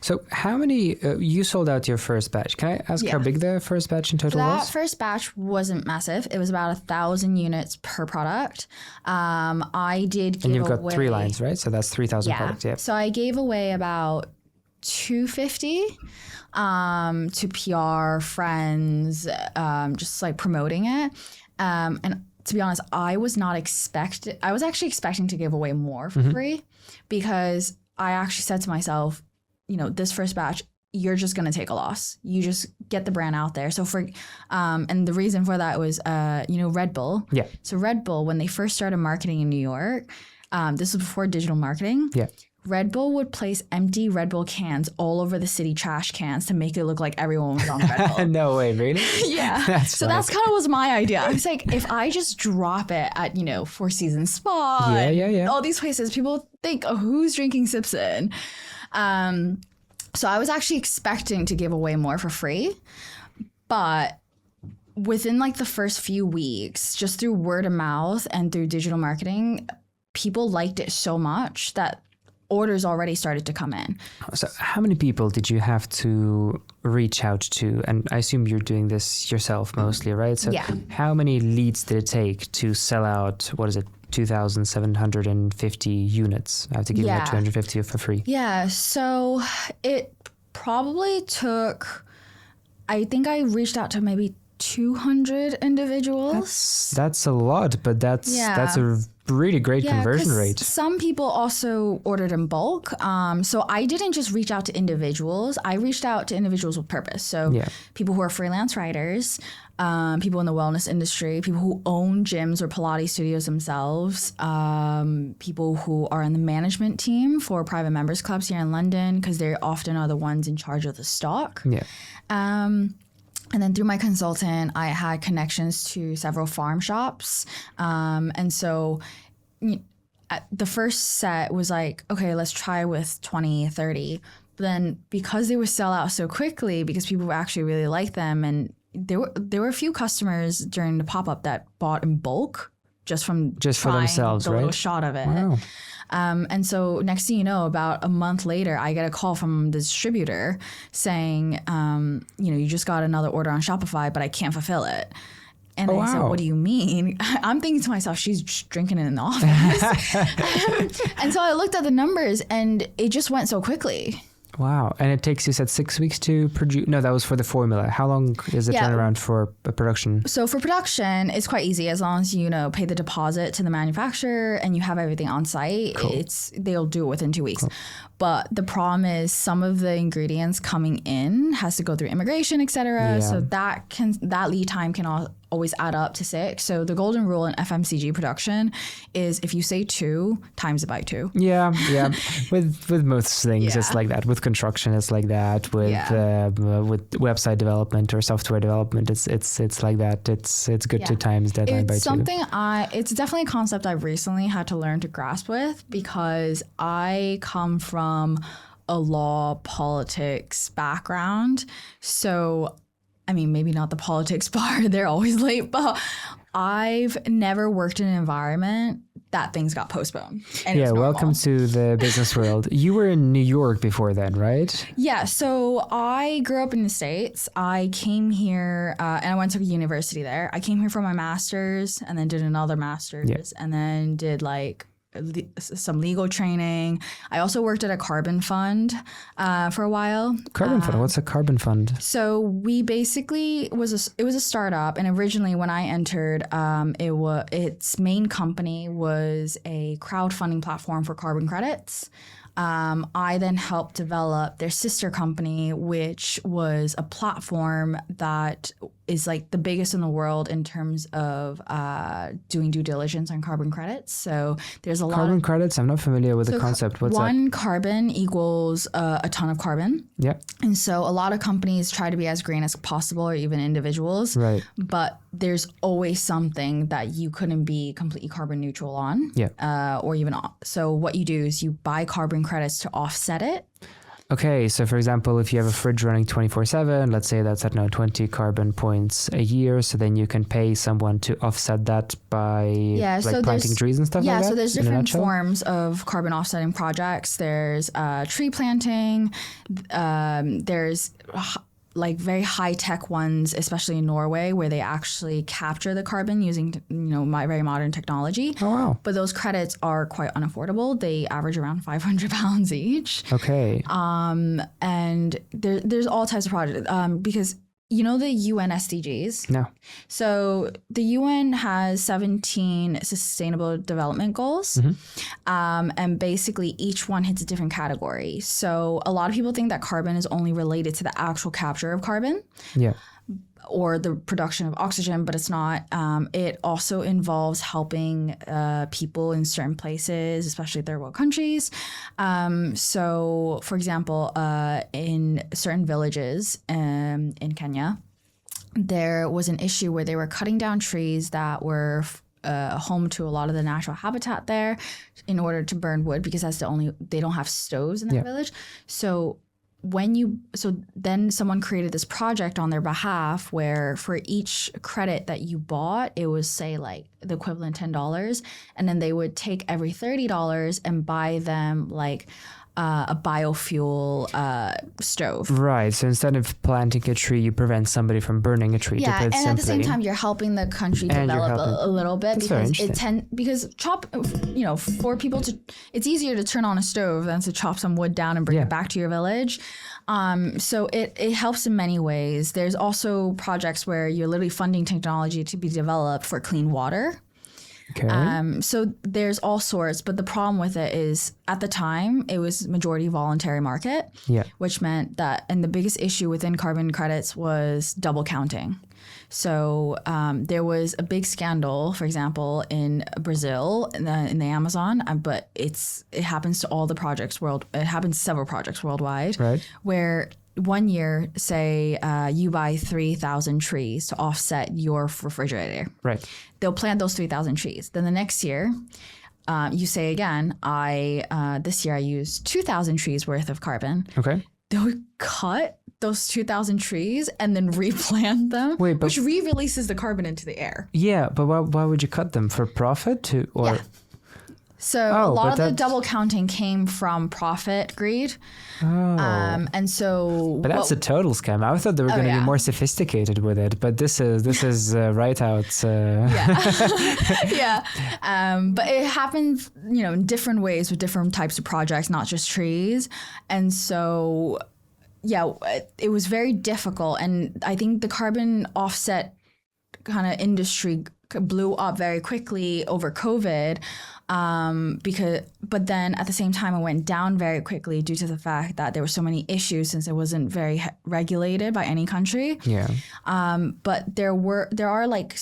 So how many, you sold out your first batch. Can I ask how big the first batch in total was? That first batch wasn't massive. It was about 1,000 units per product. I did give away... And you've got 3 lines, right? So that's 3,000 products. Yeah. So I gave away about 250 to PR, friends, just like promoting it. And to be honest, I was actually expecting to give away more for free, because I actually said to myself, this first batch, you're just going to take a loss. You just get the brand out there. So and the reason for that was, Red Bull. Yeah. So Red Bull, when they first started marketing in New York, this was before digital marketing. Yeah. Red Bull would place empty Red Bull cans all over the city trash cans to make it look like everyone was on Red Bull. No way, really? Yeah. That's kind of was my idea. I was like, if I just drop it at, Four Seasons Spa, yeah. all these places, people think, oh, who's drinking Sipzen? So I was actually expecting to give away more for free, but within like the first few weeks, just through word of mouth and through digital marketing, people liked it so much that orders already started to come in. So how many people did you have to reach out to? And I assume you're doing this yourself mostly, right? So how many leads did it take to sell out, what is it, 2,750 units? I have to give you 250 for free. Yeah, so it probably took, I think I reached out to maybe 200 individuals. That's a lot, but that's a really great conversion rate. Some people also ordered in bulk. So I didn't just reach out to individuals. I reached out to individuals with purpose. So people who are freelance writers, people in the wellness industry, people who own gyms or Pilates studios themselves, people who are in the management team for private members clubs here in London, because they often are the ones in charge of the stock. And then through my consultant, I had connections to several farm shops. And so the first set was like, okay, let's try with 20, 30. But then because they would sell out so quickly, because people actually really liked them, and there were a few customers during the pop-up that bought in bulk just for themselves, the little shot of it. Wow. And so next thing you know, about a month later, I get a call from the distributor saying, you just got another order on Shopify, but I can't fulfill it. And I said, what do you mean? I'm thinking to myself, she's just drinking it in the office. And so I looked at the numbers and it just went so quickly. Wow. And it takes, you said 6 weeks to produce? No, that was for the formula. How long is the turnaround for a production? So for production, it's quite easy as long as you pay the deposit to the manufacturer and you have everything on site. Cool. They'll do it within 2 weeks. Cool. But the problem is some of the ingredients coming in has to go through immigration, etc. Yeah. So that lead time can always add up to 6. So the golden rule in FMCG production is if you say 2, times it by 2. Yeah. With most things, it's like that. With construction, it's like that. With website development or software development, it's like that. It's good to times deadline by 2. It's definitely a concept I've recently had to learn to grasp with, because I come from a law politics background. So I mean, maybe not the politics part, they're always late, but I've never worked in an environment that things got postponed. And welcome to the business world. You were in New York before then, right? Yeah, so I grew up in the States. I came here and I went to university there. I came here for my master's and then did another master's and then did some legal training. I also worked at a carbon fund for a while. Carbon fund? What's a carbon fund? So we basically it was a startup, and originally when I entered, its main company was a crowdfunding platform for carbon credits. I then helped develop their sister company, which was a platform that is like the biggest in the world in terms of doing due diligence on carbon credits. So there's a lot of carbon credits. I'm not familiar with the concept. What's one carbon equals a ton of carbon. Yeah. And so a lot of companies try to be as green as possible, or even individuals. Right. But there's always something that you couldn't be completely carbon neutral on. Yeah. Or even so what you do is you buy carbon credits to offset it. Okay, so for example, if you have a fridge running 24/7, let's say that's, 20 carbon points a year, so then you can pay someone to offset that by planting trees and stuff like that? Yeah, so there's different forms of carbon offsetting projects. There's tree planting, there's very high-tech ones, especially in Norway, where they actually capture the carbon using, very modern technology. Oh, wow. But those credits are quite unaffordable. They average around 500 pounds each. Okay. And there's all types of projects because the UN SDGs? No. So the UN has 17 sustainable development goals. Mm-hmm. And basically each one hits a different category. So a lot of people think that carbon is only related to the actual capture of carbon. Yeah. Or the production of oxygen, but it's not. It also involves helping people in certain places, especially third world countries. So, for example, in certain villages in Kenya, there was an issue where they were cutting down trees that were home to a lot of the natural habitat there in order to burn wood, because that's they don't have stoves in that village. So then someone created this project on their behalf where for each credit that you bought, it was say like the equivalent $10, and then they would take every $30 and buy them like a biofuel stove. Right. So instead of planting a tree, you prevent somebody from burning a tree. Yeah, to put and simply. at the same time, you're helping the country develop a little bit. That's because for people to, it's easier to turn on a stove than to chop some wood down and bring it back to your village. So it helps in many ways. There's also projects where you're literally funding technology to be developed for clean water. Okay. So there's all sorts, but the problem with it is at the time it was majority voluntary market, which meant that, and the biggest issue within carbon credits was double counting. So there was a big scandal, for example, in Brazil, in the Amazon, but it happens to all the projects it happens to several projects worldwide, right, where one year, say you buy 3,000 trees to offset your refrigerator. Right. They'll plant those 3,000 trees. Then the next year, you say again, this year I used 2,000 trees worth of carbon. Okay. They'll cut those 2,000 trees and then replant them, which re-releases the carbon into the air. Yeah, but why would you cut them? For profit? Yeah. So a lot of the double counting came from profit greed. Oh. And so... But that's a total scam. I thought they were going to be more sophisticated with it, but this is right out... Yeah. But it happens, in different ways with different types of projects, not just trees. And so, it was very difficult. And I think the carbon offset kind of industry blew up very quickly over COVID. But then at the same time, it went down very quickly due to the fact that there were so many issues since it wasn't very regulated by any country. Yeah. But there are like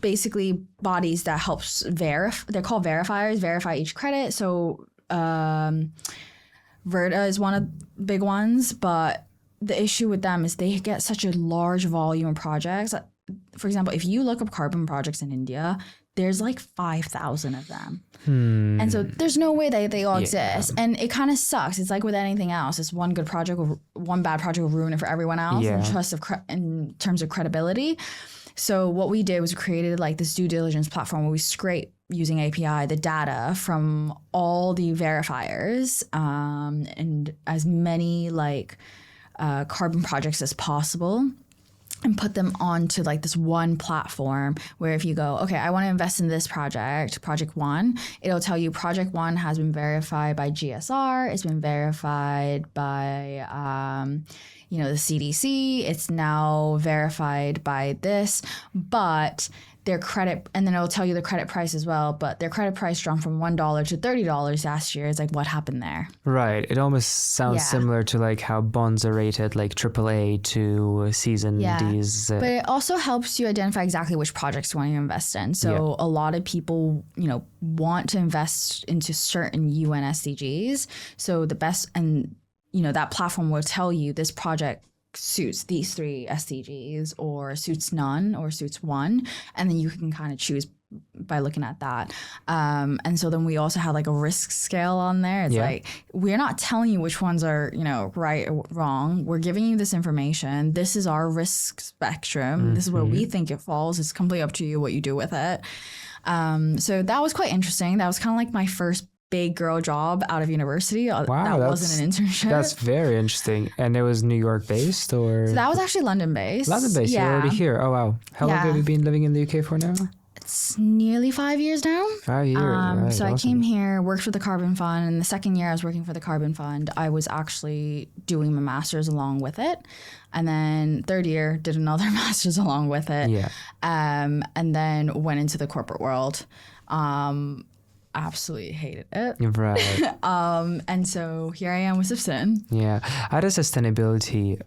basically bodies that helps they're called verifiers, verify each credit. So Verta is one of the big ones, but the issue with them is they get such a large volume of projects. For example, if you look up carbon projects in India, there's like 5,000 of them. And so there's no way that they all exist. And it kind of sucks. It's like with anything else. It's one good project, or one bad project will ruin it for everyone else in terms of credibility. So what we did was created like this due diligence platform where we scrape using API the data from all the verifiers and as many like carbon projects as possible, and put them onto like this one platform where if you go, okay, I want to invest in this project 1, it'll tell you project 1 has been verified by GSR, it's been verified by the CDC, it's now verified by this, but their credit, and then it'll tell you the credit price as well, but their credit price jumped from $1 to $30 last year. It's like, what happened there? Right. It almost sounds similar to like how bonds are rated like AAA to season Ds. But it also helps you identify exactly which projects you want to invest in. So a lot of people, want to invest into certain UN SDGs. So the best, and that platform will tell you this project suits these 3 SDGs or suits none or suits 1, and then you can kind of choose by looking at that. And so then we also have like a risk scale on there. It's like, we're not telling you which ones are, right or wrong. We're giving you this information. This is our risk spectrum. This is where we think it falls. It's completely up to you what you do with it. So that was quite interesting. That was kind of like my first big girl job out of university. Wow, that wasn't an internship. That's very interesting. And it was New York based, or? So that was actually London based. London based, you're already here. Oh wow. How long have you been living in the UK for now? It's nearly 5 years now. 5 years. Right, so I came here, worked for the Carbon Fund, and the second year I was working for the Carbon Fund, I was actually doing my master's along with it. And then third year, did another master's along with it. Yeah. And then went into the corporate world. Absolutely hated it. Right. And so here I am with Sipzen. Yeah. I had a sustainability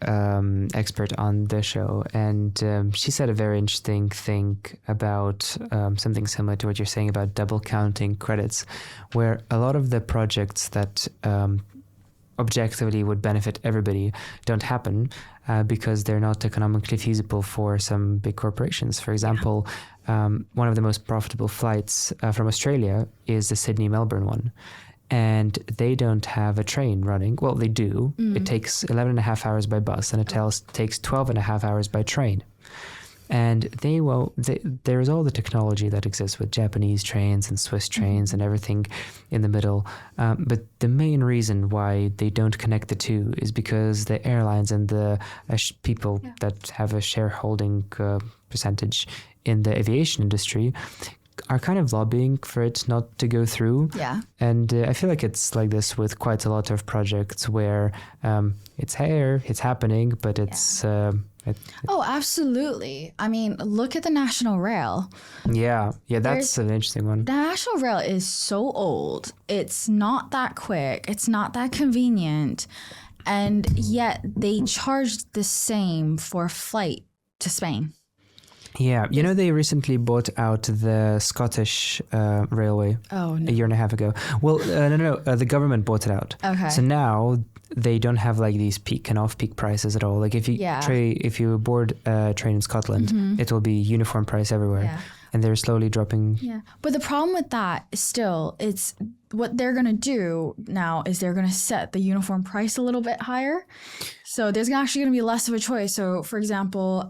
expert on the show, and she said a very interesting thing about something similar to what you're saying about double counting credits, where a lot of the projects that objectively would benefit everybody don't happen because they're not economically feasible for some big corporations. For example, one of the most profitable flights from Australia is the Sydney-Melbourne one. and they don't have a train running. Well, they do. It takes 11 and a half hours by bus, and it takes 12 and a half hours by train. And there's all the technology that exists with Japanese trains and Swiss trains and everything in the middle. But the main reason why they don't connect the two is because the airlines and the people that have a shareholding percentage in the aviation industry are kind of lobbying for it not to go through. Yeah. And I feel like it's like this with quite a lot of projects where it's happening, but it's... Oh, absolutely. I mean, look at the National Rail. Yeah, that's an interesting one. The National Rail is so old. It's not that quick. It's not that convenient. And yet they charged the same for a flight to Spain. Yeah, they recently bought out the Scottish railway a year and a half ago. Well, no, the government bought it out. Okay. So now they don't have like these peak and off-peak prices at all. Like if you board a train in Scotland, it will be uniform price everywhere. Yeah. And they're slowly dropping. Yeah. But the problem with that is still, it's what they're going to do now is they're going to set the uniform price a little bit higher. So there's actually going to be less of a choice. So for example,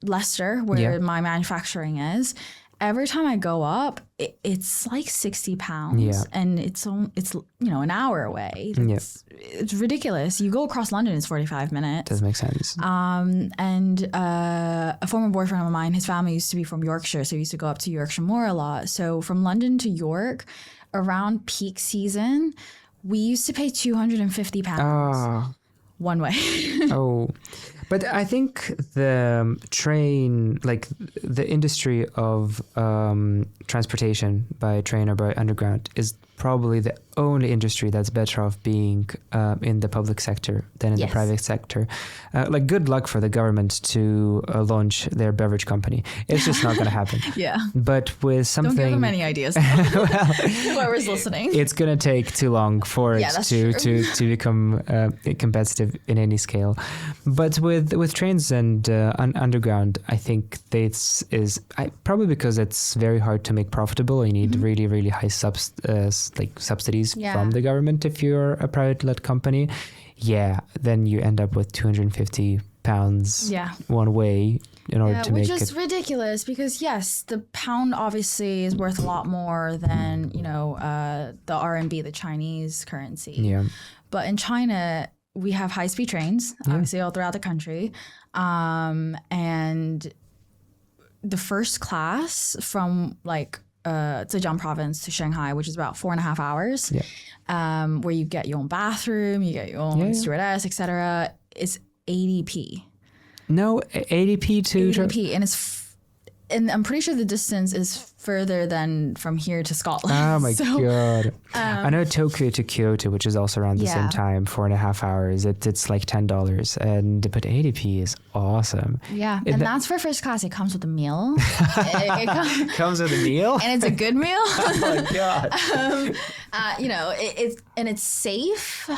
Leicester, where my manufacturing is, every time I go up, it's like £60, and it's an hour away. It's ridiculous. You go across London, it's 45 minutes. Doesn't make sense. And a former boyfriend of mine, his family used to be from Yorkshire, so he used to go up to Yorkshire Moor a lot. So from London to York, around peak season, we used to pay £250 one way. But I think the train, like the industry of transportation by train or by underground is probably the only industry that's better off being in the public sector than in the private sector. Like good luck for the government to launch their beverage company. It's just not going to happen. But with something... Don't give them any ideas. Whoever's listening. It's going to take too long for it to become competitive in any scale. But with trains and underground, I think this is probably because it's very hard to make profitable. You need really, really high subsidies from the government if you're a private-led company. Then you end up with £250 one way in order to make it. Which is ridiculous because, yes, the pound obviously is worth a lot more than, the RMB, the Chinese currency. Yeah. But in China, we have high-speed trains, obviously, all throughout the country. And the first class from, Zhejiang province to Shanghai, which is about 4.5 hours, where you get your own bathroom, you get your own stewardess, etc. It's 80p. No, 80p to 80p, and I'm pretty sure the distance is further than from here to Scotland. Oh my god! I know Tokyo to Kyoto, which is also around the same time, 4.5 hours. It's like $10, but 80p is awesome. Yeah, and that's for first class. It comes with a meal. it comes with a meal, and it's a good meal. Oh my god! It's safe.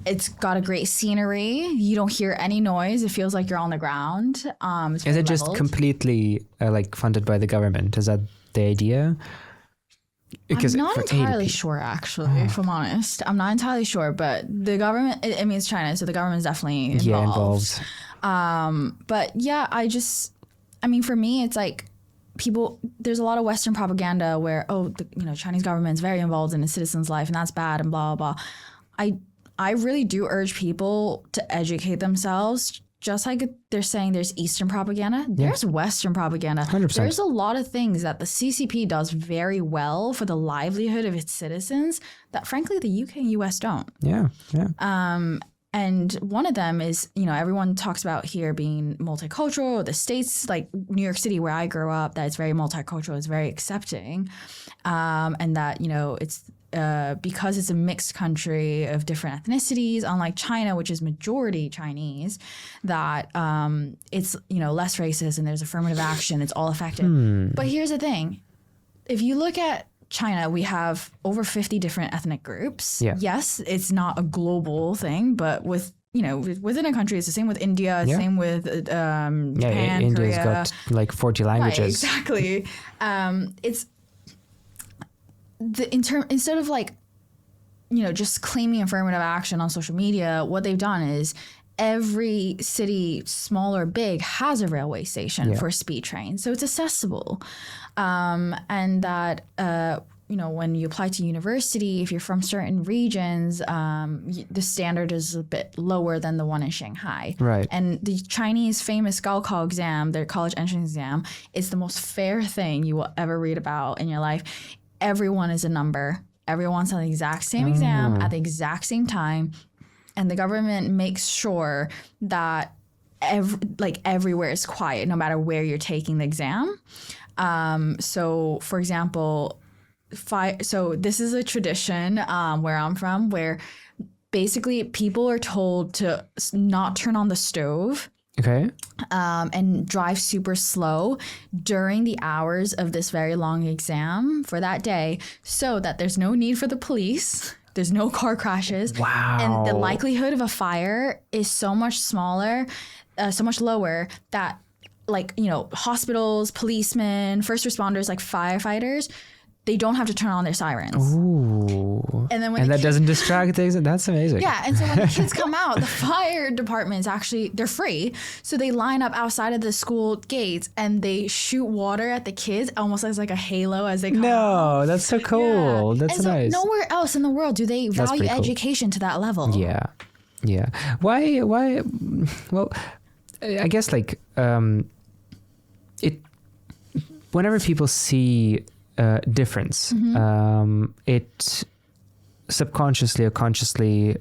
It's got a great scenery. You don't hear any noise. It feels like you're on the ground. Is it just completely funded by the government? Is that the idea? Because I'm not entirely sure, actually, if I'm honest. I'm not entirely sure, but the government, it's China, so the government's definitely involved. But for me, it's like there's a lot of Western propaganda where, the Chinese government's very involved in a citizen's life and that's bad and blah, blah, blah. I really do urge people to educate themselves. Just like they're saying there's Eastern propaganda, there's Western propaganda. 100%. There's a lot of things that the CCP does very well for the livelihood of its citizens that, frankly, the UK and US don't. Yeah. And one of them is, everyone talks about here being multicultural. The States, like New York City, where I grew up, that it's very multicultural, it's very accepting. And that, it's... because it's a mixed country of different ethnicities, unlike China, which is majority Chinese, that it's less racist and there's affirmative action. It's all effective. But here's the thing: if you look at China, we have over 50 different ethnic groups. Yeah. Yes, it's not a global thing, but within a country, it's the same with India, same with Japan, India's Korea. got like 40 languages. Right, exactly. instead of like, just claiming affirmative action on social media, what they've done is every city, small or big, has a railway station for speed trains. So it's accessible. And that, when you apply to university, if you're from certain regions, the standard is a bit lower than the one in Shanghai. Right. And the Chinese famous Gaokao exam, their college entrance exam, is the most fair thing you will ever read about in your life. Everyone is a number. Everyone's on the exact same exam at the exact same time. And the government makes sure that everywhere is quiet, no matter where you're taking the exam. So, for example, so this is a tradition where I'm from, where basically people are told to not turn on the stove. Okay. And drive super slow during the hours of this very long exam for that day, so that there's no need for the police. There's no car crashes. Wow. And the likelihood of a fire is so much smaller, so much lower that hospitals, policemen, first responders, like firefighters, they don't have to turn on their sirens. Ooh. And then that doesn't distract things. That's amazing. Yeah. And so when the kids come out, the fire departments they're free. So they line up outside of the school gates and they shoot water at the kids almost as like a halo as they come out. No, that's so cool. Yeah. That's and so nice. nowhere else in the world do they value education to that level. Yeah. Yeah. Why? Well, I guess whenever people see difference, it subconsciously or consciously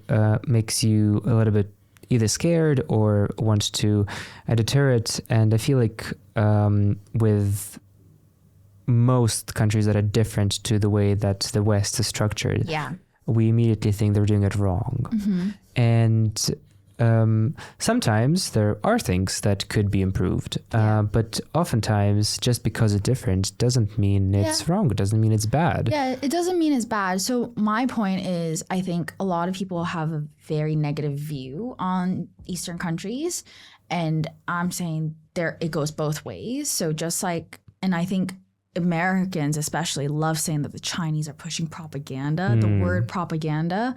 makes you a little bit either scared or want to deter it. And I feel like with most countries that are different to the way that the West is structured, we immediately think they're doing it wrong. And sometimes there are things that could be improved, but oftentimes just because it's different doesn't mean it's wrong. It doesn't mean it's bad. Yeah, it doesn't mean it's bad. So my point is, I think a lot of people have a very negative view on Eastern countries, and I'm saying it goes both ways. So and I think Americans especially love saying that the Chinese are pushing propaganda, the word propaganda.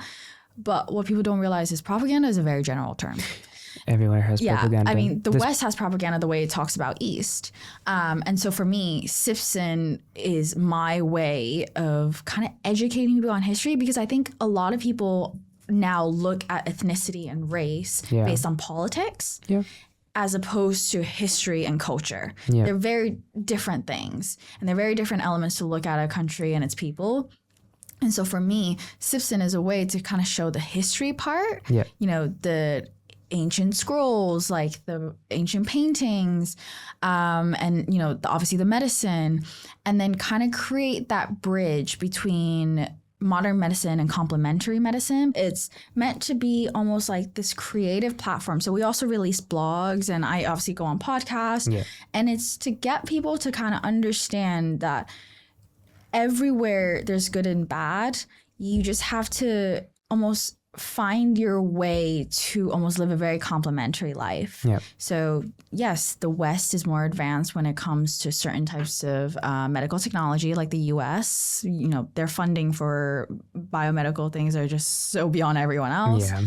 But what people don't realize is propaganda is a very general term. Everywhere has propaganda. I mean, the West has propaganda the way it talks about East. And so for me, Sipzen is my way of kind of educating people on history, because I think a lot of people now look at ethnicity and race based on politics as opposed to history and culture. Yeah. They're very different things, and they're very different elements to look at a country and its people. And so for me, Sipzen is a way to kind of show the history part, the ancient scrolls, like the ancient paintings, and, obviously the medicine, and then kind of create that bridge between modern medicine and complementary medicine. It's meant to be almost like this creative platform. So we also release blogs, and I obviously go on podcasts, and it's to get people to kind of understand that everywhere there's good and bad, you just have to almost find your way to almost live a very complementary life. Yep. So yes, the West is more advanced when it comes to certain types of medical technology, like the US. Their funding for biomedical things are just so beyond everyone else. Yeah.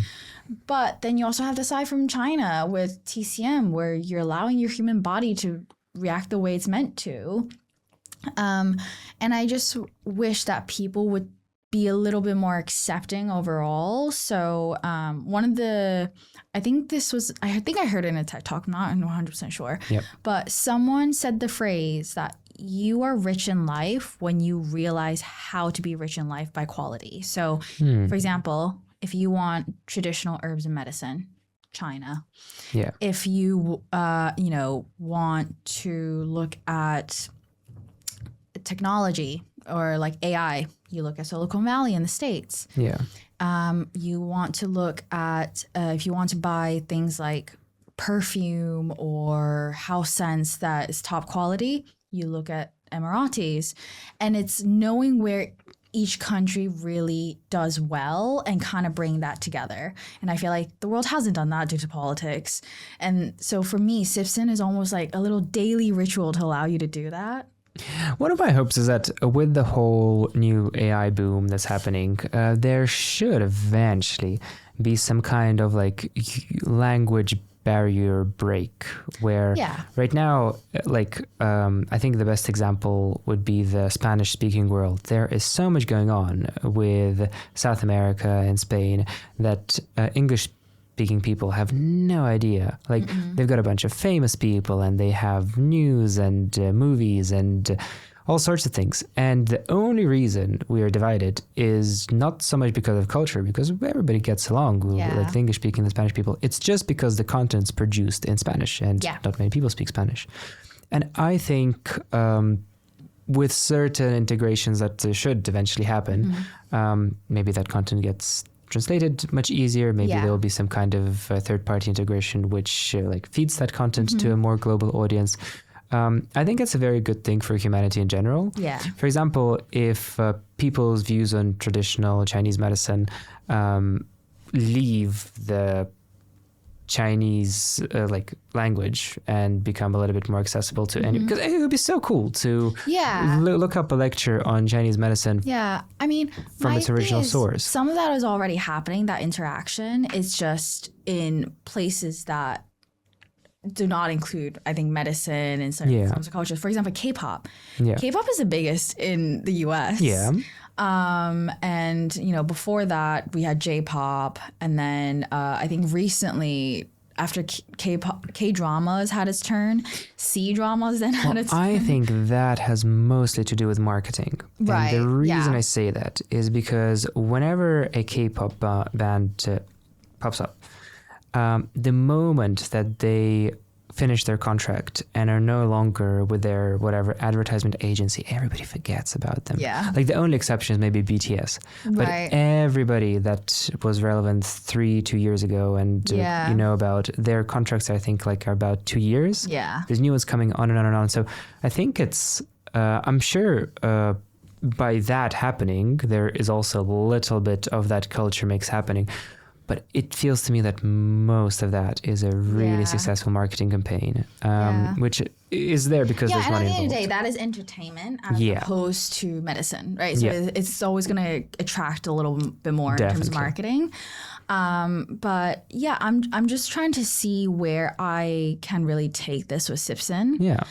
But then you also have the side from China with TCM, where you're allowing your human body to react the way it's meant to. And I just wish that people would be a little bit more accepting overall. So I think I heard it in a TED Talk, not 100% sure, but someone said the phrase that you are rich in life when you realize how to be rich in life by quality. So for example, if you want traditional herbs and medicine, China. Yeah. If you, want to look at technology or like AI, you look at Silicon Valley in the States. Yeah. You want to look at, if you want to buy things like perfume or house scents that is top quality, you look at Emiratis. And it's knowing where each country really does well and kind of bring that together. And I feel like the world hasn't done that due to politics. And so for me, Sipzen is almost like a little daily ritual to allow you to do that. One of my hopes is that with the whole new AI boom that's happening, there should eventually be some kind of like language barrier break where right now, I think the best example would be the Spanish speaking world. There is so much going on with South America and Spain that English speaking people have no idea. Like they've got a bunch of famous people and they have news and movies and all sorts of things. And the only reason we are divided is not so much because of culture, because everybody gets along, like the English speaking, the Spanish people. It's just because the content's produced in Spanish and not many people speak Spanish. And I think with certain integrations that should eventually happen, maybe that content gets translated much easier. Maybe there will be some kind of third-party integration which feeds that content to a more global audience. I think it's a very good thing for humanity in general. Yeah. For example, if people's views on traditional Chinese medicine leave the Chinese language and become a little bit more accessible to any, because it would be so cool to look up a lecture on Chinese medicine. Yeah, I mean, from its original source. Some of that is already happening. That interaction is just in places that do not include, I think, medicine and certain forms of culture. For example, K-pop. Yeah. K-pop is the biggest in the US. Yeah. And, before that, we had J-pop. And then I think recently, after K-dramas had its turn, C-dramas then had its turn. I think that has mostly to do with marketing. Right. And the reason I say that is because whenever a K-pop band pops up, the moment that they finish their contract and are no longer with their whatever advertisement agency, everybody forgets about them. Yeah. Like the only exception is maybe BTS. But everybody that was relevant 2 years ago and about their contracts, I think are about 2 years. Yeah. There's new ones coming on and on and on. So I think it's, I'm sure by that happening, there is also a little bit of that culture mix happening. But it feels to me that most of that is a really successful marketing campaign, which is there because there's money involved. Yeah, and at the end of the day, that is entertainment as opposed to medicine, right? So it's always going to attract a little bit more in terms of marketing. But I'm just trying to see where I can really take this with Sipzen. Yeah.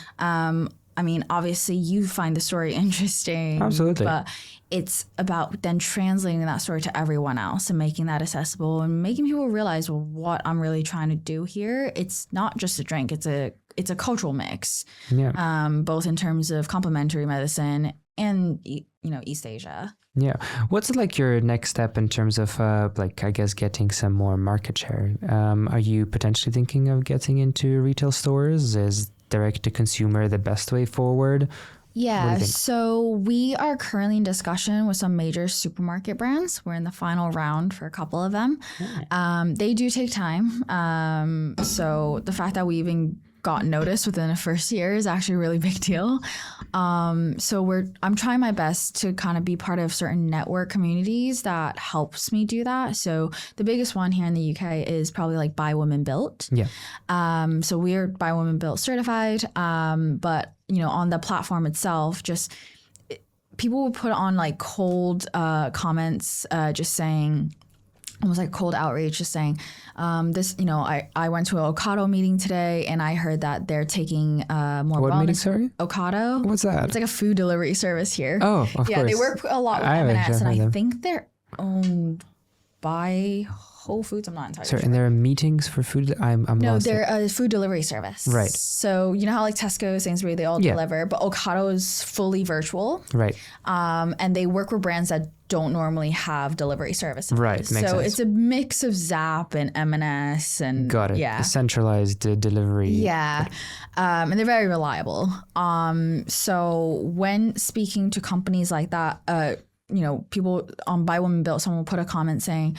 I mean, obviously you find the story interesting. Absolutely. But it's about then translating that story to everyone else and making that accessible and making people realize, well, what I'm really trying to do here. It's not just a drink. It's a cultural mix. Yeah. Both in terms of complementary medicine and, East Asia. Yeah. What's your next step in terms of I guess getting some more market share? Are you potentially thinking of getting into retail stores? Is direct to consumer the best way forward? Yeah, so we are currently in discussion with some major supermarket brands. We're in the final round for a couple of them. They do take time. So the fact that we even got noticed within the first year is actually a really big deal. So I'm trying my best to kind of be part of certain network communities that helps me do that. So the biggest one here in the UK is probably By Women Built. Yeah. So we're By Women Built certified. But on the platform itself, people would put on cold comments, just saying, almost cold outreach, just saying, this, I went to an Ocado meeting today and I heard that they're taking more what wellness. Meeting, sorry? Ocado. What's that? It's a food delivery service here. Oh, of course. Yeah, they work a lot with M&S and I think they're owned by Whole Foods. I'm not entirely sure. And there are meetings for food? I'm No, lost. they're a food delivery service. Right. So how Tesco, Sainsbury, they all deliver, but Ocado is fully virtual. Right. And they work with brands that don't normally have delivery services. Right. Makes sense. It's a mix of Zap and M&S and got it. Yeah. Centralized delivery. Yeah. And they're very reliable. So when speaking to companies like that, people on By Women Built, someone will put a comment saying,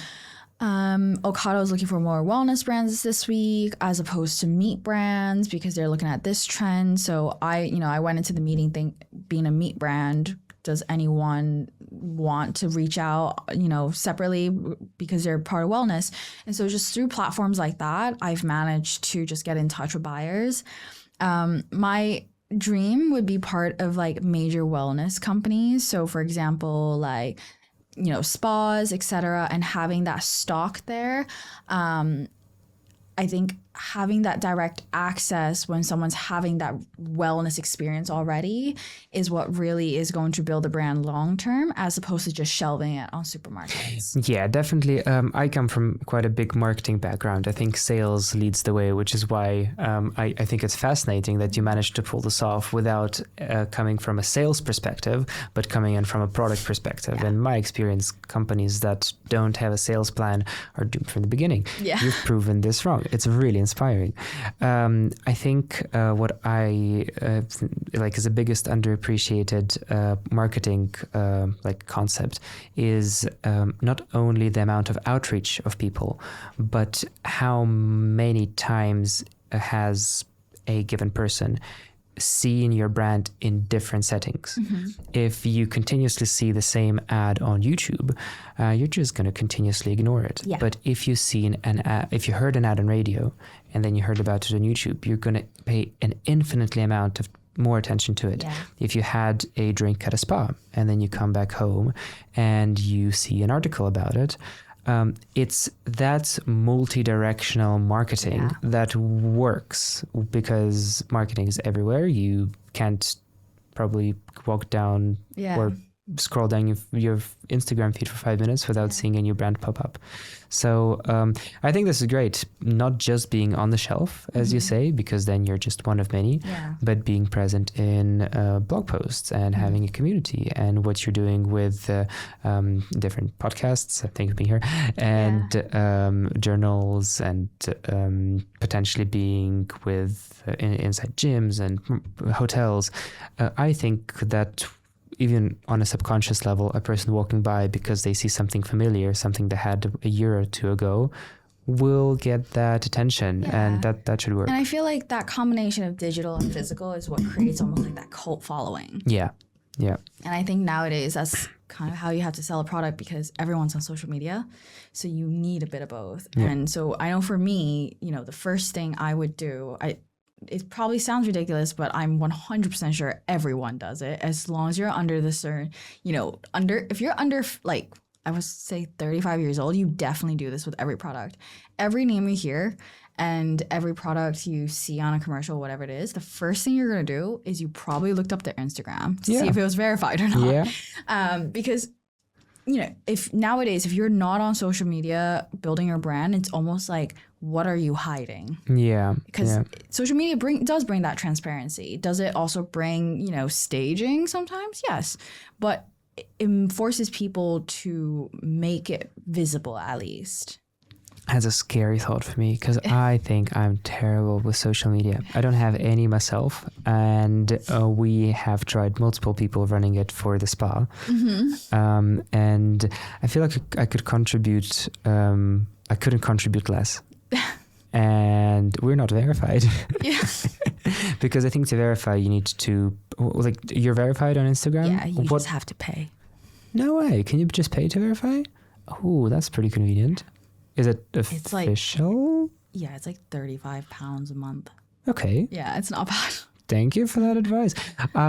Ocado is looking for more wellness brands this week as opposed to meat brands because they're looking at this trend. So I went into the meeting being a meat brand, does anyone want to reach out, separately because they're part of wellness? And so just through platforms like that, I've managed to just get in touch with buyers. My dream would be part of like major wellness companies. So for example, like, you know, spas, etc., and having that stock there. I think having that direct access when someone's having that wellness experience already is what really is going to build a brand long term, as opposed to just shelving it on supermarkets. Yeah, definitely. I come from quite a big marketing background. I think sales leads the way, which is why I think it's fascinating that you managed to pull this off without coming from a sales perspective, but coming in from a product perspective. In my experience, companies that don't have a sales plan are doomed from the beginning. Yeah. You've proven this wrong. It's really inspiring. I think what I like is the biggest underappreciated marketing like concept is not only the amount of outreach of people, but how many times has a given person seen your brand in different settings. If you continuously see the same ad on YouTube, you're just going to continuously ignore it. Yeah. But if you've seen an ad, if you heard an ad on radio and then you heard about it on YouTube, you're going to pay an infinitely amount of more attention to it. Yeah. If you had a drink at a spa and then you come back home and you see an article about it, it's that multi-directional marketing that works, because marketing is everywhere. You can't probably walk down or scroll down your Instagram feed for 5 minutes without seeing a new brand pop up. So I think this is great, not just being on the shelf, as you say, because then you're just one of many, but being present in blog posts and having a community, and what you're doing with different podcasts, thank you for being here, and journals, and potentially being with inside gyms and hotels. I think that even on a subconscious level, a person walking by because they see something familiar, something they had a year or two ago, will get that attention, and that should work. And I feel like that combination of digital and physical is what creates almost like that cult following. Yeah. And I think nowadays that's kind of how you have to sell a product, because everyone's on social media. So you need a bit of both. Yeah. And so I know for me, you know, the first thing I would do, it probably sounds ridiculous, but I'm 100% sure everyone does it. As long as you're under the certain, you know, if you're under, like, I would say 35 years old, you definitely do this with every product. Every name you hear and every product you see on a commercial, whatever it is, the first thing you're going to do is you probably looked up their Instagram to see if it was verified or not. Yeah. Because, you know, if you're not on social media building your brand, it's almost like, what are you hiding? Yeah. Because social media does bring that transparency. Does it also bring, you know, staging sometimes? Yes. But it forces people to make it visible, at least. That's a scary thought for me, because I think I'm terrible with social media. I don't have any myself, and we have tried multiple people running it for the spa. And I feel like I could contribute, I couldn't contribute less. And we're not verified. Because I think to verify, you need to, like, you're verified on Instagram? Yeah, you just have to pay. No way. Can you just pay to verify? Oh, that's pretty convenient. Is it official? It's like £35 a month. Okay. Yeah, it's not bad. Thank you for that advice.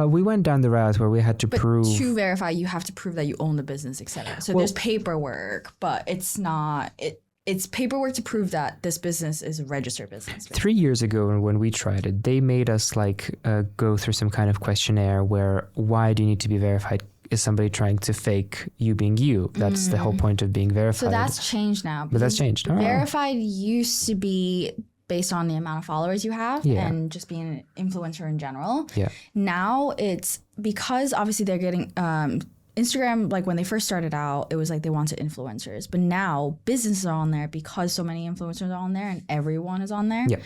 We went down the route where we had to prove... to verify, you have to prove that you own the business, etc. So there's paperwork, but it's not... It's paperwork to prove that this business is a registered business. 3 years ago, when we tried it, they made us go through some kind of questionnaire where, why do you need to be verified? Is somebody trying to fake you being you? That's the whole point of being verified. So that's changed now. But that's changed. Verified used to be based on the amount of followers you have and just being an influencer in general. Yeah. Now it's because obviously they're getting... Instagram, like when they first started out, it was like they wanted influencers. But now businesses are on there because so many influencers are on there and everyone is on there. Yeah.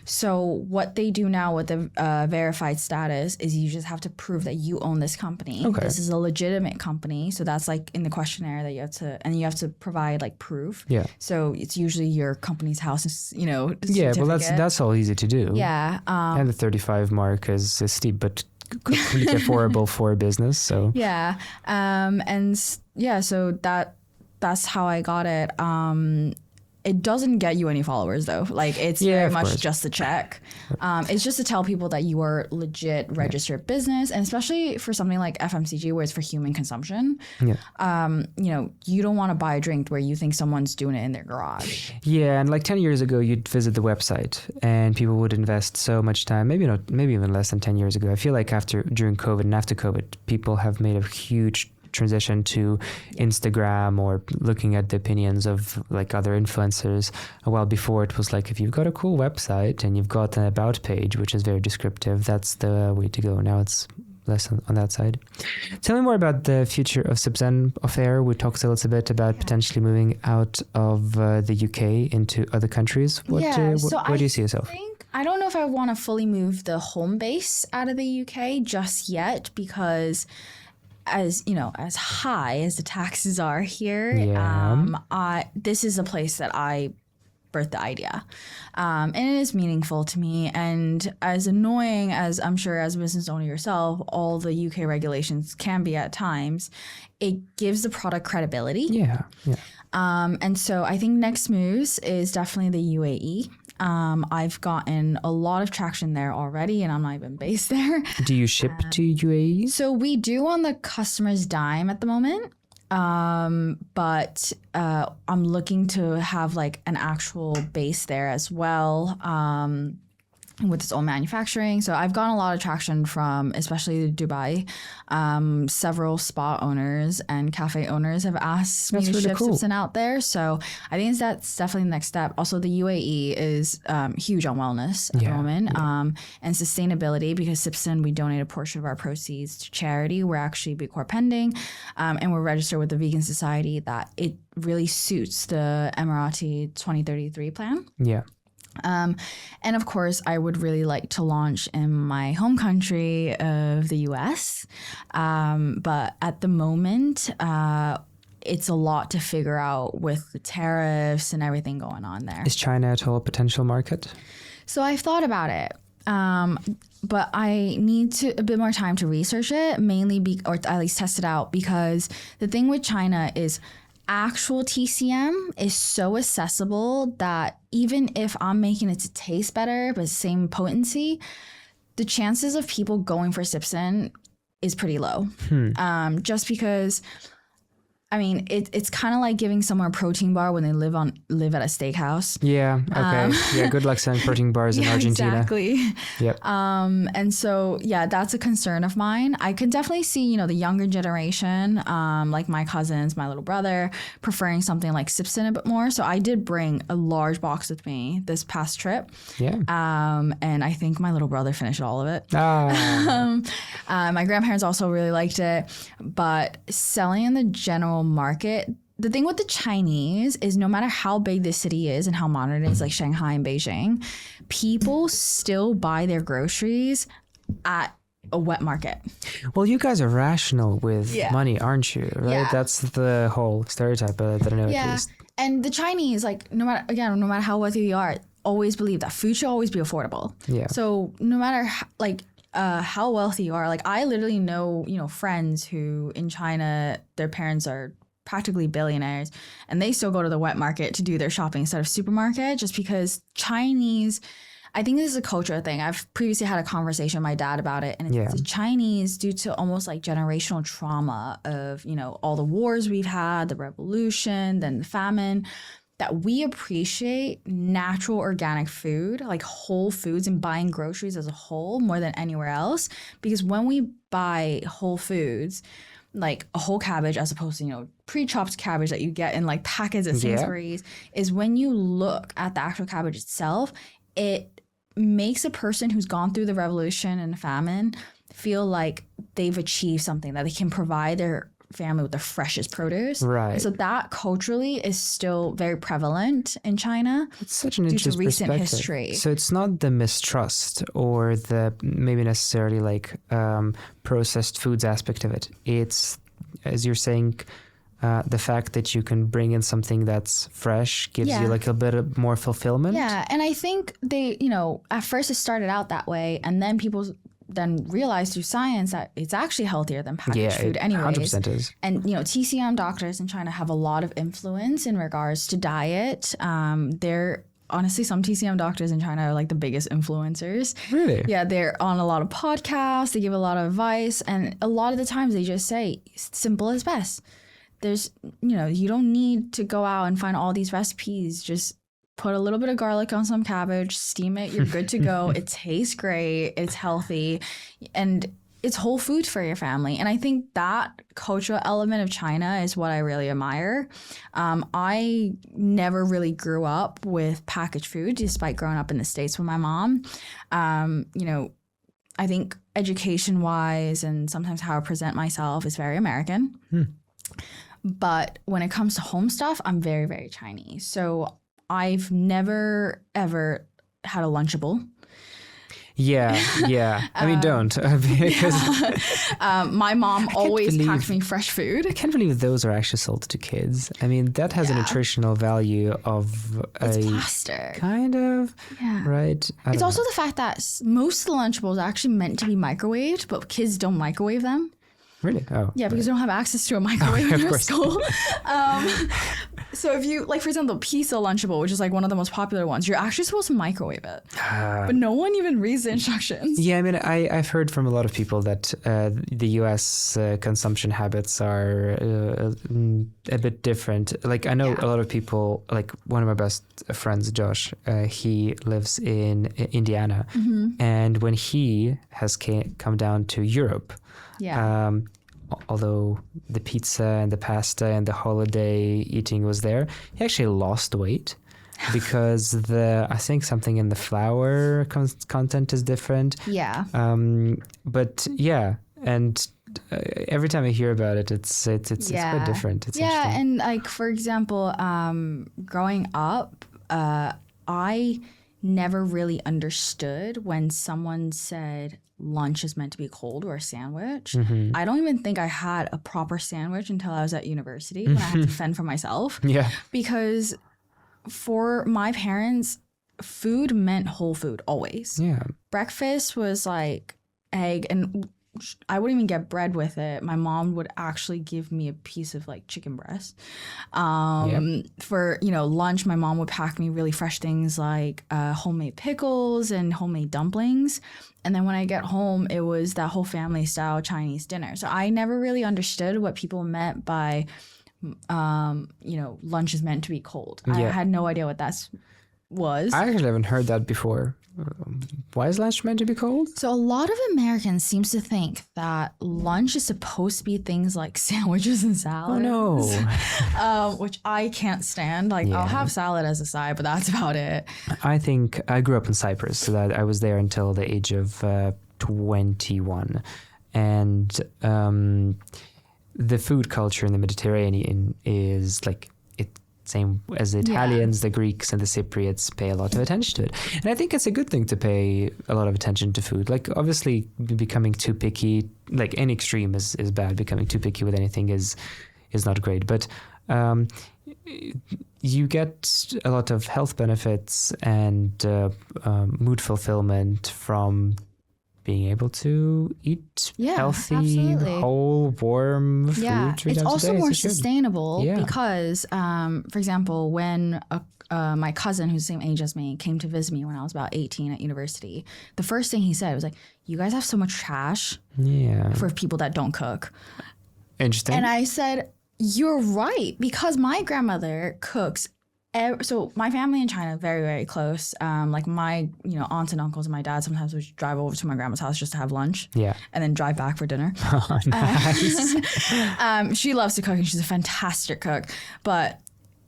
So what they do now with the verified status is you just have to prove that you own this company. Okay. This is a legitimate company. So that's like in the questionnaire that you have to provide like proof. Yeah. So it's usually your company's house, you know. Yeah, well that's all easy to do. Yeah. And the 35 mark is steep, but completely affordable for a business. So so that's how I got it. It doesn't get you any followers though. Like it's very much just a check. It's just to tell people that you are legit registered business, and especially for something like FMCG where it's for human consumption. Yeah. You don't want to buy a drink where you think someone's doing it in their garage. Yeah, and like 10 years ago, you'd visit the website and people would invest so much time. Maybe even less than 10 years ago. I feel like during COVID and after COVID, people have made a huge transition to Instagram or looking at the opinions of like other influencers. A while before, it was like, if you've got a cool website and you've got an about page, which is very descriptive, that's the way to go. Now it's less on that side. Tell me more about the future of Sipzen off air. We talked a little bit about potentially moving out of the UK into other countries. Where do you see yourself? I don't know if I want to fully move the home base out of the UK just yet, because as high as the taxes are here, this is a place that I birthed the idea. And it is meaningful to me. And as annoying as I'm sure as a business owner yourself, all the UK regulations can be at times, it gives the product credibility. Yeah. And so I think next moves is definitely the UAE. I've gotten a lot of traction there already, and I'm not even based there. Do you ship to UAE? So we do on the customer's dime at the moment. But I'm looking to have like an actual base there as well. With its own manufacturing. So I've gotten a lot of traction from especially Dubai. Several spa owners and cafe owners have asked me to ship Sipzen out there. So I think that's definitely the next step. Also, the UAE is huge on wellness at the moment and sustainability, because Sipzen, we donate a portion of our proceeds to charity. We're actually B Corp pending, and we're registered with the Vegan Society, that it really suits the Emirati 2033 plan. Yeah. And of course, I would really like to launch in my home country of the US. But at the moment, it's a lot to figure out with the tariffs and everything going on there. Is China at all a potential market? So I've thought about it. But I need a bit more time to research it, or at least test it out, because the thing with China is actual TCM is so accessible that even if I'm making it to taste better but same potency, the chances of people going for Sipzen is pretty low. Just because, I mean, it's kind of like giving someone a protein bar when they live at a steakhouse. Yeah. Okay. Good luck selling protein bars in Argentina. Exactly. Yep. And so that's a concern of mine. I can definitely see the younger generation, like my cousins, my little brother, preferring something like Sipzen a bit more. So I did bring a large box with me this past trip. Yeah. And I think my little brother finished all of it. My grandparents also really liked it, but selling in the general market, the thing with the Chinese is no matter how big the city is and how modern it is, like Shanghai and Beijing, people still buy their groceries at a wet market. Well, you guys are rational with money, aren't you? Right? Yeah. That's the whole stereotype that I know at least. And the Chinese, like no matter how wealthy you are, always believe that food should always be affordable. Yeah. So no matter how wealthy you are, like I literally know friends who in China, their parents are practically billionaires, and they still go to the wet market to do their shopping instead of supermarket, just because Chinese, I think this is a cultural thing. I've previously had a conversation with my dad about it, and it's the Chinese, due to almost like generational trauma of all the wars we've had, the revolution, then the famine, that we appreciate natural organic food, like whole foods, and buying groceries as a whole more than anywhere else. Because when we buy whole foods, like a whole cabbage as opposed to pre-chopped cabbage that you get in like packets at Sainsbury's, is when you look at the actual cabbage itself, it makes a person who's gone through the revolution and famine feel like they've achieved something, that they can provide their family with the freshest produce. Right. And so that culturally is still very prevalent in China. It's such an interesting recent history. So it's not the mistrust or the maybe necessarily like processed foods aspect of it. It's, as you're saying, the fact that you can bring in something that's fresh gives you like a bit of more fulfillment. Yeah. And I think they, at first it started out that way, and then people then realized through science that it's actually healthier than packaged food anyways. 100% is. And, you know, TCM doctors in China have a lot of influence in regards to diet. They're honestly, some TCM doctors in China are like the biggest influencers. Really? Yeah, they're on a lot of podcasts. They give a lot of advice. And a lot of the times they just say, simple is best. There's, you know, you don't need to go out and find all these recipes. Just put a little bit of garlic on some cabbage, steam it, you're good to go. It tastes great. It's healthy. And it's whole food for your family. And I think that cultural element of China is what I really admire. I never really grew up with packaged food, despite growing up in the States with my mom. You know, I think education-wise and sometimes how I present myself is very American. But when it comes to home stuff, I'm very, very Chinese. So I've never, ever had a Lunchable. Yeah. I mean, don't. Because my mom always believe- packed me fresh food. I can't believe those are actually sold to kids. I mean, that has a nutritional value of It's plastic. kind of, Yeah. right? I It's don't also the fact that most of the Lunchables are actually meant to be microwaved, but kids don't microwave them. know. Really? Oh. Yeah, because they don't have access to a microwave in of their course. school. So if you, like, for example, pizza Lunchable, which is like one of the most popular ones, you're actually supposed to microwave it. But no one even reads the instructions. Yeah, I mean, I've heard from a lot of people that the U.S. Consumption habits are a bit different. Like, I know a lot of people, like one of my best friends, Josh, he lives in Indiana. And when he has come down to Europe, although the pizza and the pasta and the holiday eating was there, he actually lost weight because I think something in the flour content is different. Yeah. But yeah, and every time I hear about it, it's quite different. It's interesting. And like, for example, growing up, I never really understood when someone said lunch is meant to be cold or a sandwich. I don't even think I had a proper sandwich until I was at university when I had to fend for myself. Yeah. Because for my parents, food meant whole food always. Yeah. Breakfast was like egg, and I wouldn't even get bread with it. My mom would actually give me a piece of like chicken breast. For, you know, lunch, my mom would pack me really fresh things like homemade pickles and homemade dumplings. And then when I get home, it was that whole family style Chinese dinner. So I never really understood what people meant by, you know, lunch is meant to be cold. I had no idea what that was. I actually haven't heard that before. Why is lunch meant to be cold? So a lot of Americans seems to think that lunch is supposed to be things like sandwiches and salads. Oh no. Which I can't stand. Like, I'll have salad as a side, but that's about it. I think I grew up in Cyprus, so that I was there until the age of 21. And the food culture in the Mediterranean is like same as the Italians, the Greeks, and the Cypriots pay a lot of attention to it. And I think it's a good thing to pay a lot of attention to food. Like, obviously, becoming too picky, like any extreme is bad. Becoming too picky with anything is not great. But you get a lot of health benefits and mood fulfillment from being able to eat healthy, absolutely. whole, warm food. Yeah, 3 it's times a also day. more It's good. sustainable Yeah. because, for example, when my cousin, who's the same age as me, came to visit me when I was about 18 at university, the first thing he said was like, "You guys have so much trash for people that don't cook." Interesting. And I said, "You're right," because my grandmother cooks. So my family in China, very, very close. Like my, you know, aunts and uncles and my dad sometimes would drive over to my grandma's house just to have lunch. Yeah. And then drive back for dinner. Oh, nice. She loves to cook and she's a fantastic cook. But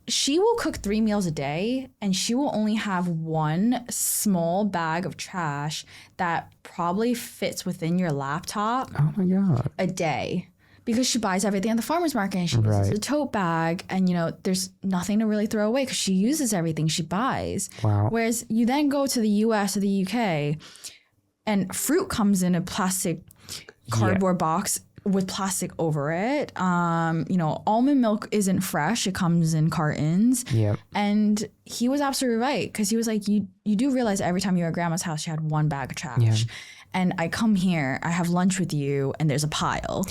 she will cook 3 meals a day and she will only have one small bag of trash that probably fits within your laptop Oh my God. a day. Because she buys everything at the farmer's market and she uses a tote bag and, you know, there's nothing to really throw away because she uses everything she buys. Wow. Whereas you then go to the US or the UK and fruit comes in a plastic cardboard box with plastic over it. You know, almond milk isn't fresh. It comes in cartons. Yep. And he was absolutely right because he was like, you do realize every time you were at grandma's house, she had one bag of trash. Yeah. and I come here, I have lunch with you, and there's a pile.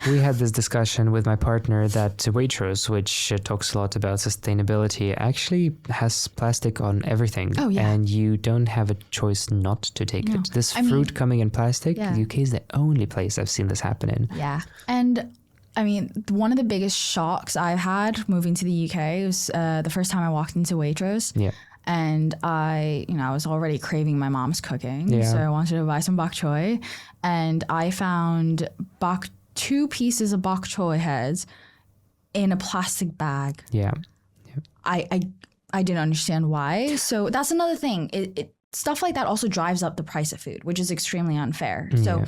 We had this discussion with my partner that Waitrose, which talks a lot about sustainability, actually has plastic on everything. Oh, yeah. And you don't have a choice not to take it. This fruit coming in plastic, the UK is the only place I've seen this happen in. Yeah. And I mean, one of the biggest shocks I've had moving to the UK was the first time I walked into Waitrose. Yeah. And I was already craving my mom's cooking. Yeah. So I wanted to buy some bok choy. And I found 2 pieces of bok choy heads in a plastic bag. Yeah. I didn't understand why. So that's another thing. It stuff like that also drives up the price of food, which is extremely unfair. So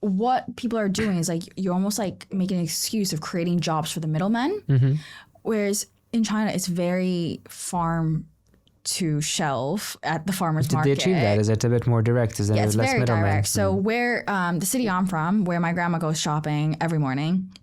what people are doing is like you're almost like making an excuse of creating jobs for the middlemen. Whereas in China, it's very farm to shelf at the farmer's market. Did they achieve that? Is it a bit more direct? Is it it's less very middlemen? direct. So where the city I'm from, where my grandma goes shopping every morning,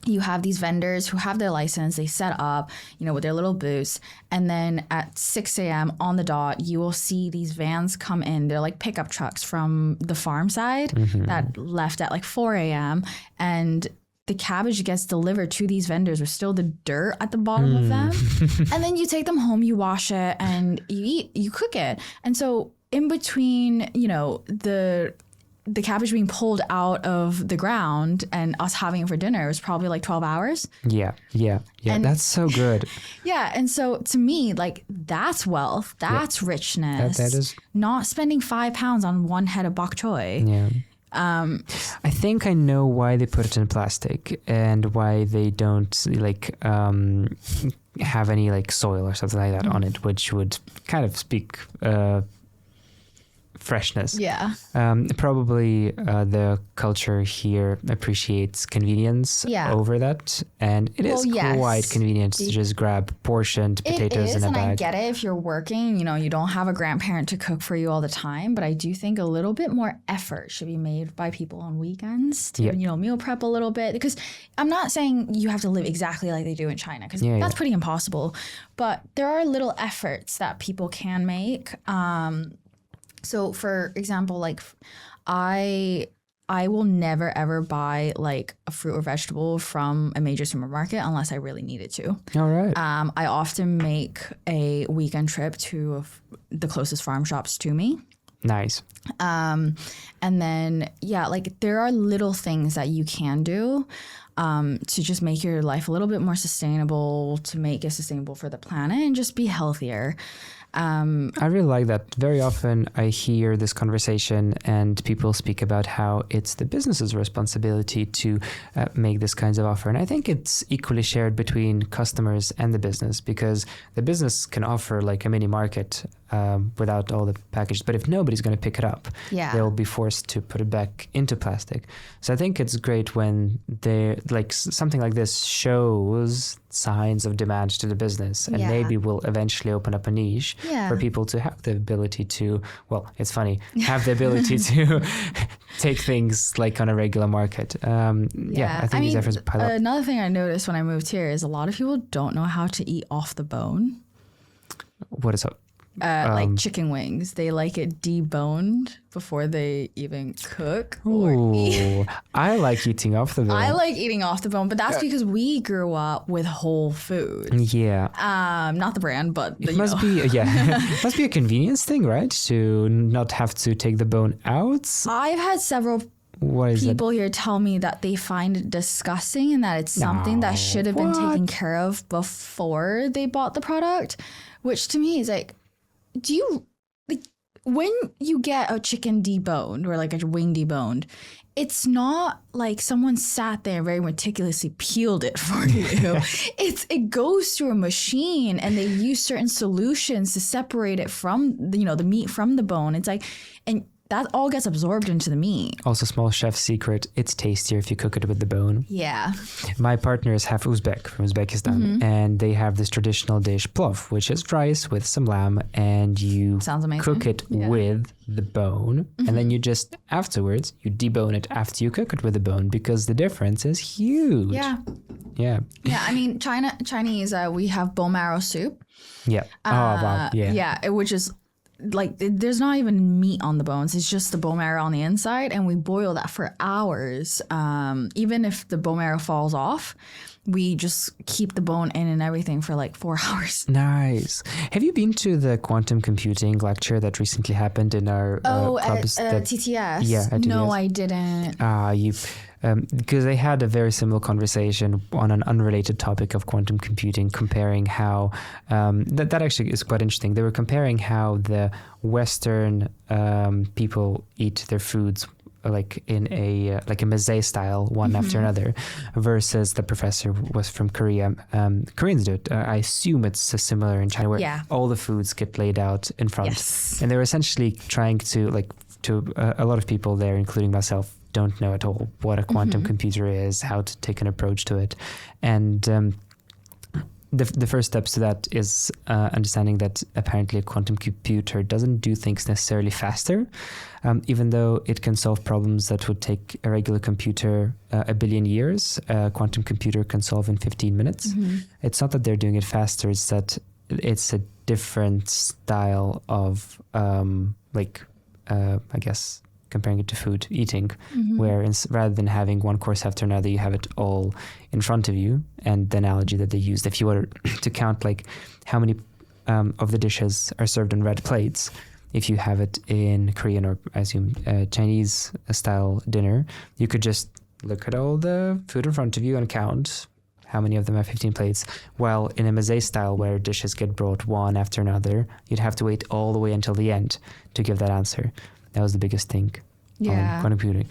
you have these vendors who have their license. They set up, with their little booths. And then at 6 a.m. on the dot, you will see these vans come in. They're like pickup trucks from the farm side that left at like 4 a.m. And the cabbage gets delivered to these vendors with still the dirt at the bottom of them. And then you take them home, you wash it, and you cook it. And so in between, the cabbage being pulled out of the ground and us having it for dinner was probably like 12 hours. Yeah. And that's so good. Yeah. And so to me, like that's wealth. That's richness. That is. Not spending £5 on one head of bok choy. Yeah. I think I know why they put it in plastic and why they don't have any soil or something like that on it, which would kind of speak freshness. Yeah. Probably the culture here appreciates convenience over that. And it is quite convenient to just grab portioned potatoes in a bag. And I get it if you're working, you don't have a grandparent to cook for you all the time. But I do think a little bit more effort should be made by people on weekends to, meal prep a little bit. Because I'm not saying you have to live exactly like they do in China, because that's pretty impossible. But there are little efforts that people can make. So for example, like I will never ever buy like a fruit or vegetable from a major supermarket unless I really needed to. All right. I often make a weekend trip to the closest farm shops to me. Nice. And then, there are little things that you can do to just make your life a little bit more sustainable, to make it sustainable for the planet and just be healthier. I really like that. Very often I hear this conversation and people speak about how it's the business's responsibility to make this kinds of offer. And I think it's equally shared between customers and the business, because the business can offer like a mini market without all the packages. But if nobody's going to pick it up, they'll be forced to put it back into plastic. So I think it's great when something like this shows signs of demand to the business, and maybe will eventually open up a niche for people to have the ability to, have the ability to take things like on a regular market. I think these efforts pile up. Another thing I noticed when I moved here is a lot of people don't know how to eat off the bone. What is up? Like chicken wings, they like it deboned before they even cook or eat. I like eating off the bone. I like eating off the bone, but that's because we grew up with whole food. Yeah. Not the brand, but it must be it must be a convenience thing, right? To not have to take the bone out. I've had several people here tell me that they find it disgusting and that it's something that should have been taken care of before they bought the product, which to me is like, do you, when you get a chicken deboned or like a wing deboned, it's not like someone sat there and very meticulously peeled it for you. It goes through a machine and they use certain solutions to separate it from the meat from the bone. It's like, and that all gets absorbed into the meat. Also, small chef's secret, it's tastier if you cook it with the bone. Yeah. My partner is half Uzbek from Uzbekistan, and they have this traditional dish, plov, which is rice with some lamb, and you cook it with the bone, and then you just, afterwards, you debone it after you cook it with the bone, because the difference is huge. Yeah. I mean, Chinese, we have bone marrow soup. Yeah. Oh, wow. Yeah. Yeah, which is like there's not even meat on the bones. It's just the bone marrow on the inside, and we boil that for hours. Even if the bone marrow falls off, we just keep the bone in and everything for like 4 hours. Nice. Have you been to the quantum computing lecture that recently happened in our clubs? At TTS? Yeah, at No, TTS. I didn't. Because they had a very similar conversation on an unrelated topic of quantum computing, comparing how that actually is quite interesting. They were comparing how the Western people eat their foods like in a meze style, one after another, versus the professor was from Korea. Koreans do it. I assume it's similar in China, where all the foods get laid out in front, and they were essentially trying to a lot of people there, including myself, don't know at all what a quantum computer is, how to take an approach to it. And the first steps to that is understanding that apparently a quantum computer doesn't do things necessarily faster, even though it can solve problems that would take a regular computer a billion years. A quantum computer can solve in 15 minutes. It's not that they're doing it faster, it's that it's a different style of I guess comparing it to food, eating, where rather than having one course after another, you have it all in front of you. And the analogy that they used, if you were to count like how many of the dishes are served on red plates, if you have it in Korean or I assume Chinese style dinner, you could just look at all the food in front of you and count how many of them have 15 plates. While in a meze style, where dishes get brought one after another, you'd have to wait all the way until the end to give that answer. That was the biggest thing on quantum computing.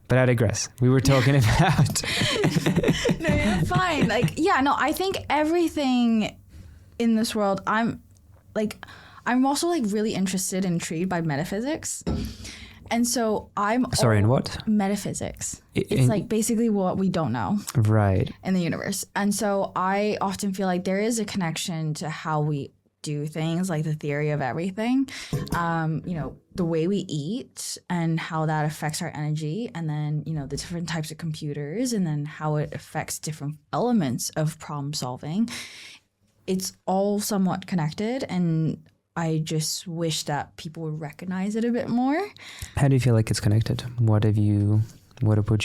But I digress. We were talking about... No, you're fine. I think everything in this world, I'm also really interested and intrigued by metaphysics. And so Sorry, in what? Metaphysics. It's basically what we don't know. Right. In the universe. And so I often feel like there is a connection to how we do things, like the theory of everything, the way we eat and how that affects our energy, and then the different types of computers, and then how it affects different elements of problem solving. It's all somewhat connected, and I just wish that people would recognize it a bit more. How do you feel like it's connected? What would you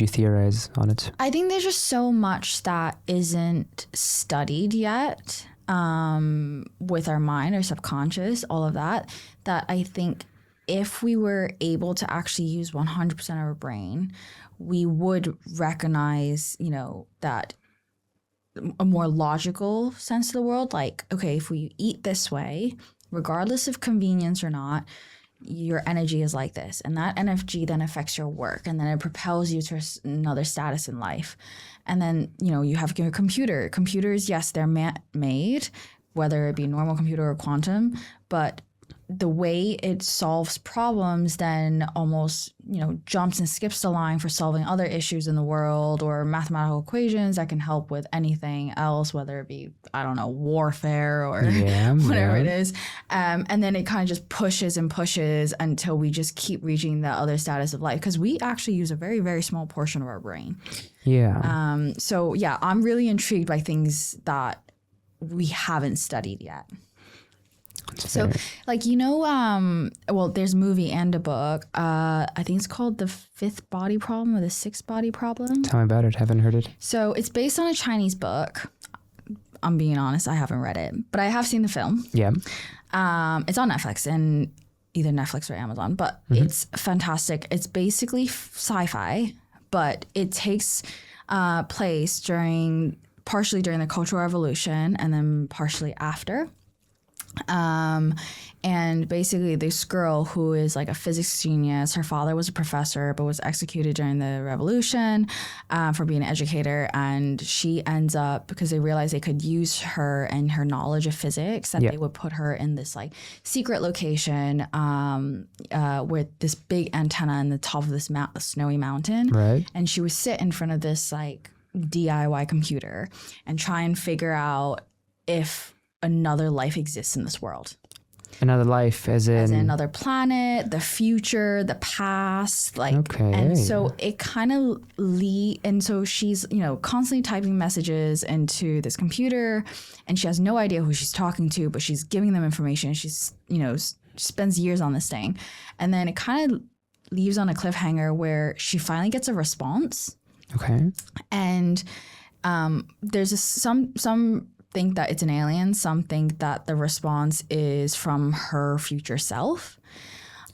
theorize on it? I think there's just so much that isn't studied yet. With our mind, our subconscious, all of that I think if we were able to actually use 100% of our brain, we would recognize, that a more logical sense of the world. Like, okay, if we eat this way, regardless of convenience or not, your energy is like this, and that energy then affects your work, and then it propels you to another status in life. And then, you have your computer. Computers, yes, they're made, whether it be normal computer or quantum, but the way it solves problems then almost, jumps and skips the line for solving other issues in the world, or mathematical equations that can help with anything else, whether it be, I don't know, warfare or whatever it is. And then it kind of just pushes and pushes until we just keep reaching the other status of life, because we actually use a very, very small portion of our brain. Yeah. I'm really intrigued by things that we haven't studied yet. So, there's a movie and a book. I think it's called The Fifth Body Problem or The Sixth Body Problem. Tell me about it. Haven't heard it. So it's based on a Chinese book. I'm being honest, I haven't read it, but I have seen the film. Yeah. It's on Netflix, and either Netflix or Amazon, but it's fantastic. It's basically sci-fi, but it takes place partially during the Cultural Revolution and then partially after. And basically this girl who is like a physics genius, her father was a professor but was executed during the revolution for being an educator, and she ends up, because they realized they could use her and her knowledge of physics, that they would put her in this like secret location with this big antenna in the top of this snowy mountain, right? And she would sit in front of this like DIY computer and try and figure out if another life exists in this world. Another life as in another planet, the future, the past, like, okay. And so it kind of and so she's, constantly typing messages into this computer, and she has no idea who she's talking to, but she's giving them information. She's, spends years on this thing. And then it kind of leaves on a cliffhanger where she finally gets a response. Okay. And there's some think that it's an alien. Some think that the response is from her future self.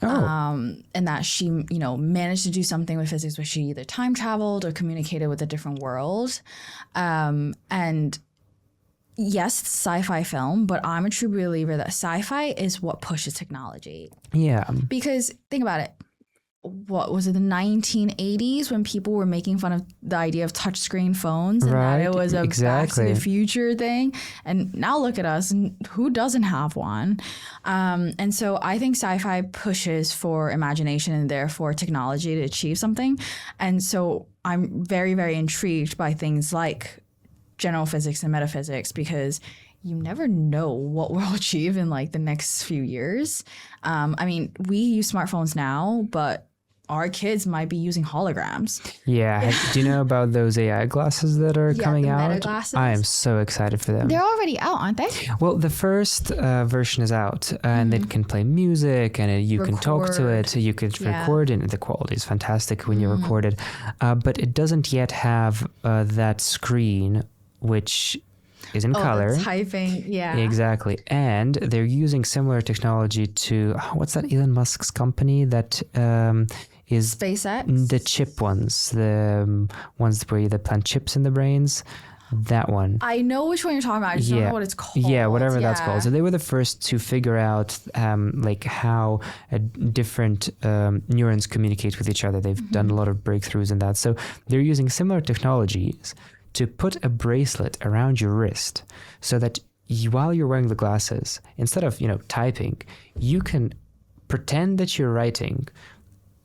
And that she, you know, managed to do something with physics where she either time traveled or communicated with a different world. And yes, it's a sci-fi film, but I'm a true believer that sci-fi is what pushes technology. Yeah. Because think about it. What was it, the 1980s when people were making fun of the idea of touchscreen phones and that it was a back to the future thing? And now look at us, and who doesn't have one? And so I think sci-fi pushes for imagination and therefore technology to achieve something. And so I'm very, very intrigued by things like general physics and metaphysics, because you never know what we'll achieve in like the next few years. I mean, we use smartphones now, but our kids might be using holograms. Yeah. Do you know about those AI glasses that are coming the out? Meta glasses. I am so excited for them. They're already out, aren't they? Well, the first version is out, and it can play music, and you can talk to it. You could record, and the quality is fantastic when you record it. But it doesn't yet have that screen, which is in color. Typing, yeah. Exactly. And they're using similar technology to, what's that Elon Musk's company that is SpaceX? The chip ones, the ones where they plant chips in the brains. That one. I know which one you're talking about. I just don't know what it's called. Yeah, whatever that's called. So they were the first to figure out like how different neurons communicate with each other. They've done a lot of breakthroughs in that. So they're using similar technologies to put a bracelet around your wrist so that while you're wearing the glasses, instead of, typing, you can pretend that you're writing.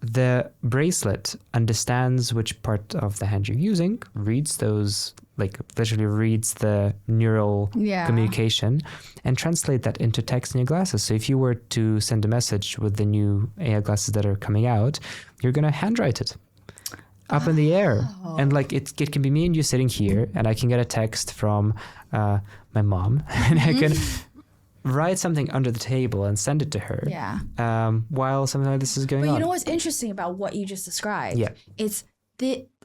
The bracelet understands which part of the hand you're using, reads those, like literally reads the neural communication, and translate that into text in your glasses. So if you were to send a message with the new AI glasses that are coming out, you're going to handwrite it up in the air. And like it can be me and you sitting here, and I can get a text from my mom, and I can write something under the table and send it to her while something like this is going on. But you know what's interesting about what you just described? Yeah. It's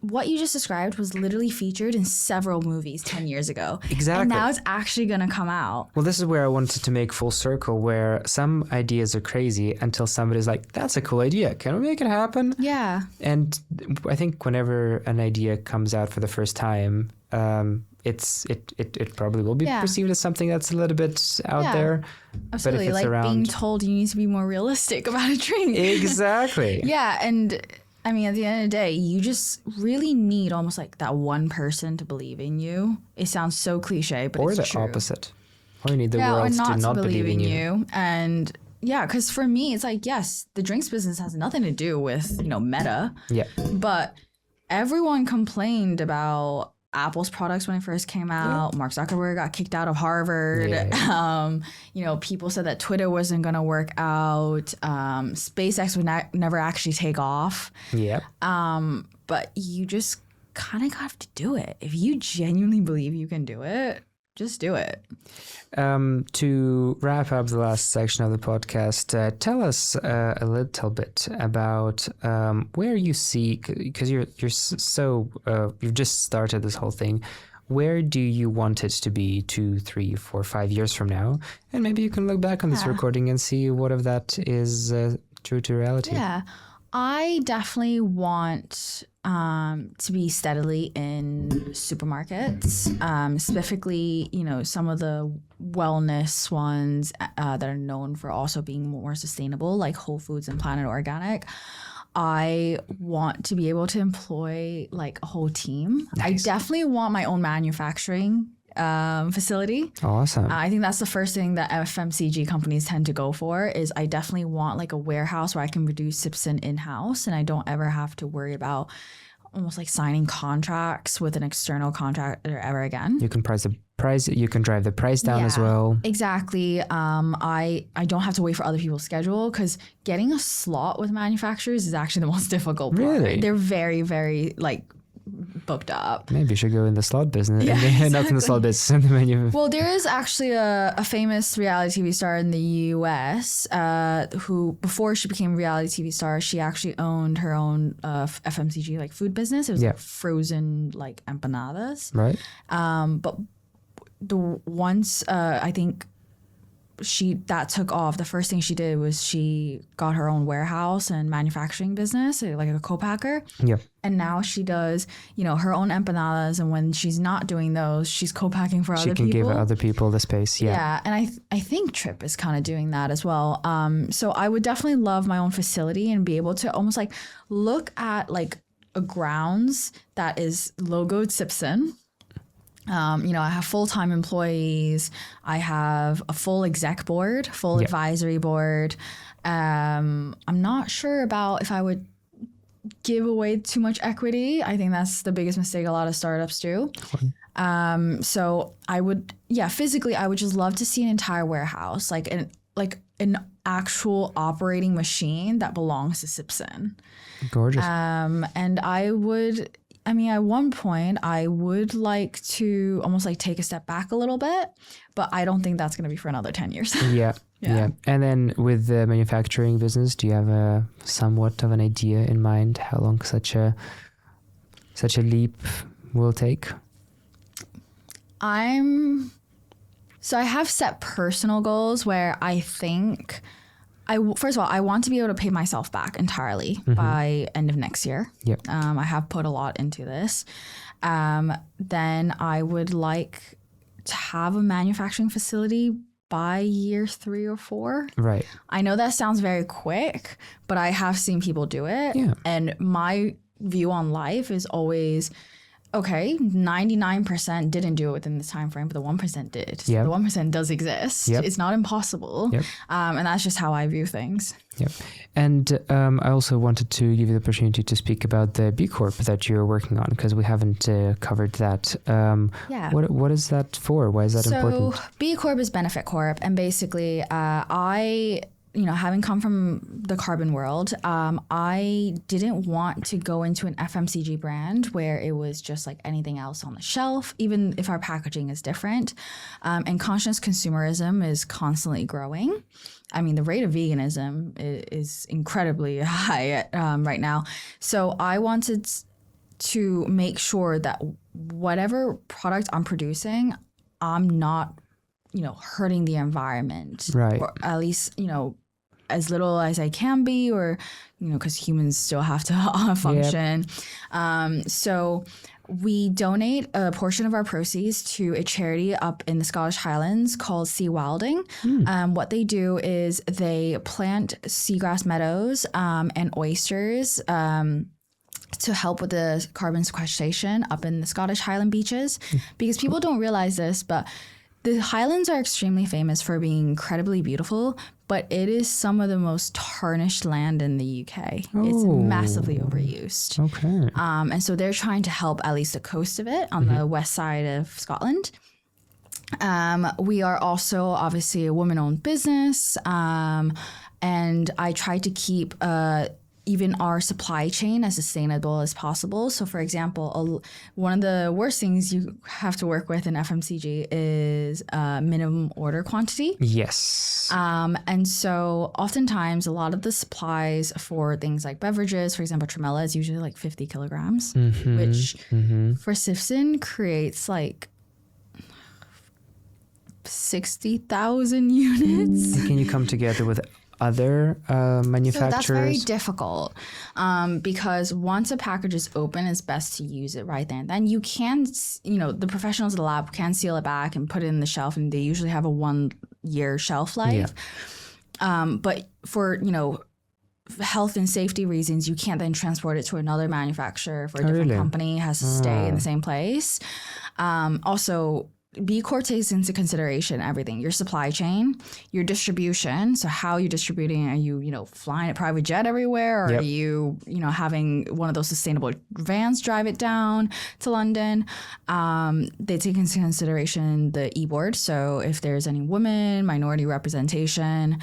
what you just described was literally featured in several movies 10 years ago. Exactly. And now it's actually going to come out. Well, this is where I wanted to make full circle, where some ideas are crazy until somebody's like, that's a cool idea. Can we make it happen? Yeah. And I think whenever an idea comes out for the first time, it probably will be perceived as something that's a little bit out there. Absolutely. But if it's like being told you need to be more realistic about a drink. Exactly. Yeah. And I mean, at the end of the day, you just really need almost like that one person to believe in you. It sounds so cliche, but it's true. Or the opposite. Or you need the world to not believe in you. And yeah, because for me, it's like, yes, the drinks business has nothing to do with, Meta. Yeah. But everyone complained about Apple's products when it first came out. Mark Zuckerberg got kicked out of Harvard. People said that Twitter wasn't going to work out. SpaceX would never actually take off. Yeah. But you just kind of have to do it. If you genuinely believe you can do it, just do it. To wrap up the last section of the podcast, tell us a little bit about where you see, because you've just started this whole thing. Where do you want it to be 2, 3, 4, 5 years from now? And maybe you can look back on this recording and see what of that is true to reality. Yeah, I definitely want to be steadily in supermarkets, specifically, some of the wellness ones that are known for also being more sustainable, like Whole Foods and Planet Organic. I want to be able to employ like a whole team. Nice. I definitely want my own manufacturing facility. Awesome. I think that's the first thing that FMCG companies tend to go for is I definitely want like a warehouse where I can produce Sipzen in-house and I don't ever have to worry about almost like signing contracts with an external contractor ever again. You can you can drive the price down as well. Exactly. I don't have to wait for other people's schedule because getting a slot with manufacturers is actually the most difficult part. Really? They're very, very like booked up. Maybe you should go in the slot business. Yeah, Not in the slot business. In the menu. Well, there is actually a famous reality TV star in the US who, before she became a reality TV star, she actually owned her own FMCG like food business. It was like frozen like empanadas. Right. But once I think that took off, the first thing she did was she got her own warehouse and manufacturing business, like a co-packer. Yeah. And now she does, her own empanadas. And when she's not doing those, she's co-packing for other people. She can give other people the space. Yeah. Yeah. And I think Trip is kind of doing that as well. So I would definitely love my own facility and be able to almost like look at like a grounds that is logoed Sipzen. I have full-time employees. I have a full exec board, full advisory board. I'm not sure about if I would give away too much equity. I think that's the biggest mistake a lot of startups do. So I would, physically, I would just love to see an entire warehouse, like an actual operating machine that belongs to Sipzen. Gorgeous. And at one point, I would like to almost like take a step back a little bit, but I don't think that's going to be for another 10 years. Yeah. And then with the manufacturing business, do you have somewhat of an idea in mind how long such a leap will take? So I have set personal goals where I think first of all, I want to be able to pay myself back entirely by end of next year. Yep. I have put a lot into this. Then I would like to have a manufacturing facility by year 3 or 4. Right. I know that sounds very quick, but I have seen people do it. Yeah. And my view on life is always, okay, 99% didn't do it within this time frame, but the 1% did. Yep. The 1% does exist. Yep. It's not impossible. Yep. And that's just how I view things. Yep. And I also wanted to give you the opportunity to speak about the B Corp that you're working on, because we haven't covered that. What is that for? Why is that important? So B Corp is Benefit Corp. And basically, having come from the carbon world, I didn't want to go into an FMCG brand where it was just like anything else on the shelf, even if our packaging is different. And conscious consumerism is constantly growing. I mean, the rate of veganism is incredibly high right now. So I wanted to make sure that whatever product I'm producing, I'm not, hurting the environment. Right. Or at least, as little as I can be, or, because humans still have to function. Yep. So we donate a portion of our proceeds to a charity up in the Scottish Highlands called Sea Wilding. What they do is they plant seagrass meadows and oysters to help with the carbon sequestration up in the Scottish Highland beaches. Because people don't realize this, but the Highlands are extremely famous for being incredibly beautiful, but it is some of the most tarnished land in the UK. It's massively overused. Okay. And so they're trying to help at least the coast of it on the west side of Scotland. We are also obviously a woman-owned business, and I try to keep even our supply chain as sustainable as possible. So for example, one of the worst things you have to work with in FMCG is minimum order quantity. Yes. And so oftentimes a lot of the supplies for things like beverages, for example, Tremella is usually like 50 kilograms, which for Sipzen creates like 60,000 units. And can you come together with other manufacturers? So that's very difficult because once a package is open, it's best to use it right then. Then you can, the professionals at the lab can seal it back and put it in the shelf, and they usually have a 1-year shelf life. Yeah. But for, health and safety reasons, you can't then transport it to another manufacturer for a different company. It has to stay in the same place. Also, B Corp takes into consideration everything: your supply chain, your distribution. So how you're distributing? Are you, flying a private jet everywhere? Or are you, having one of those sustainable vans drive it down to London? They take into consideration the e-board. So if there's any women, minority representation,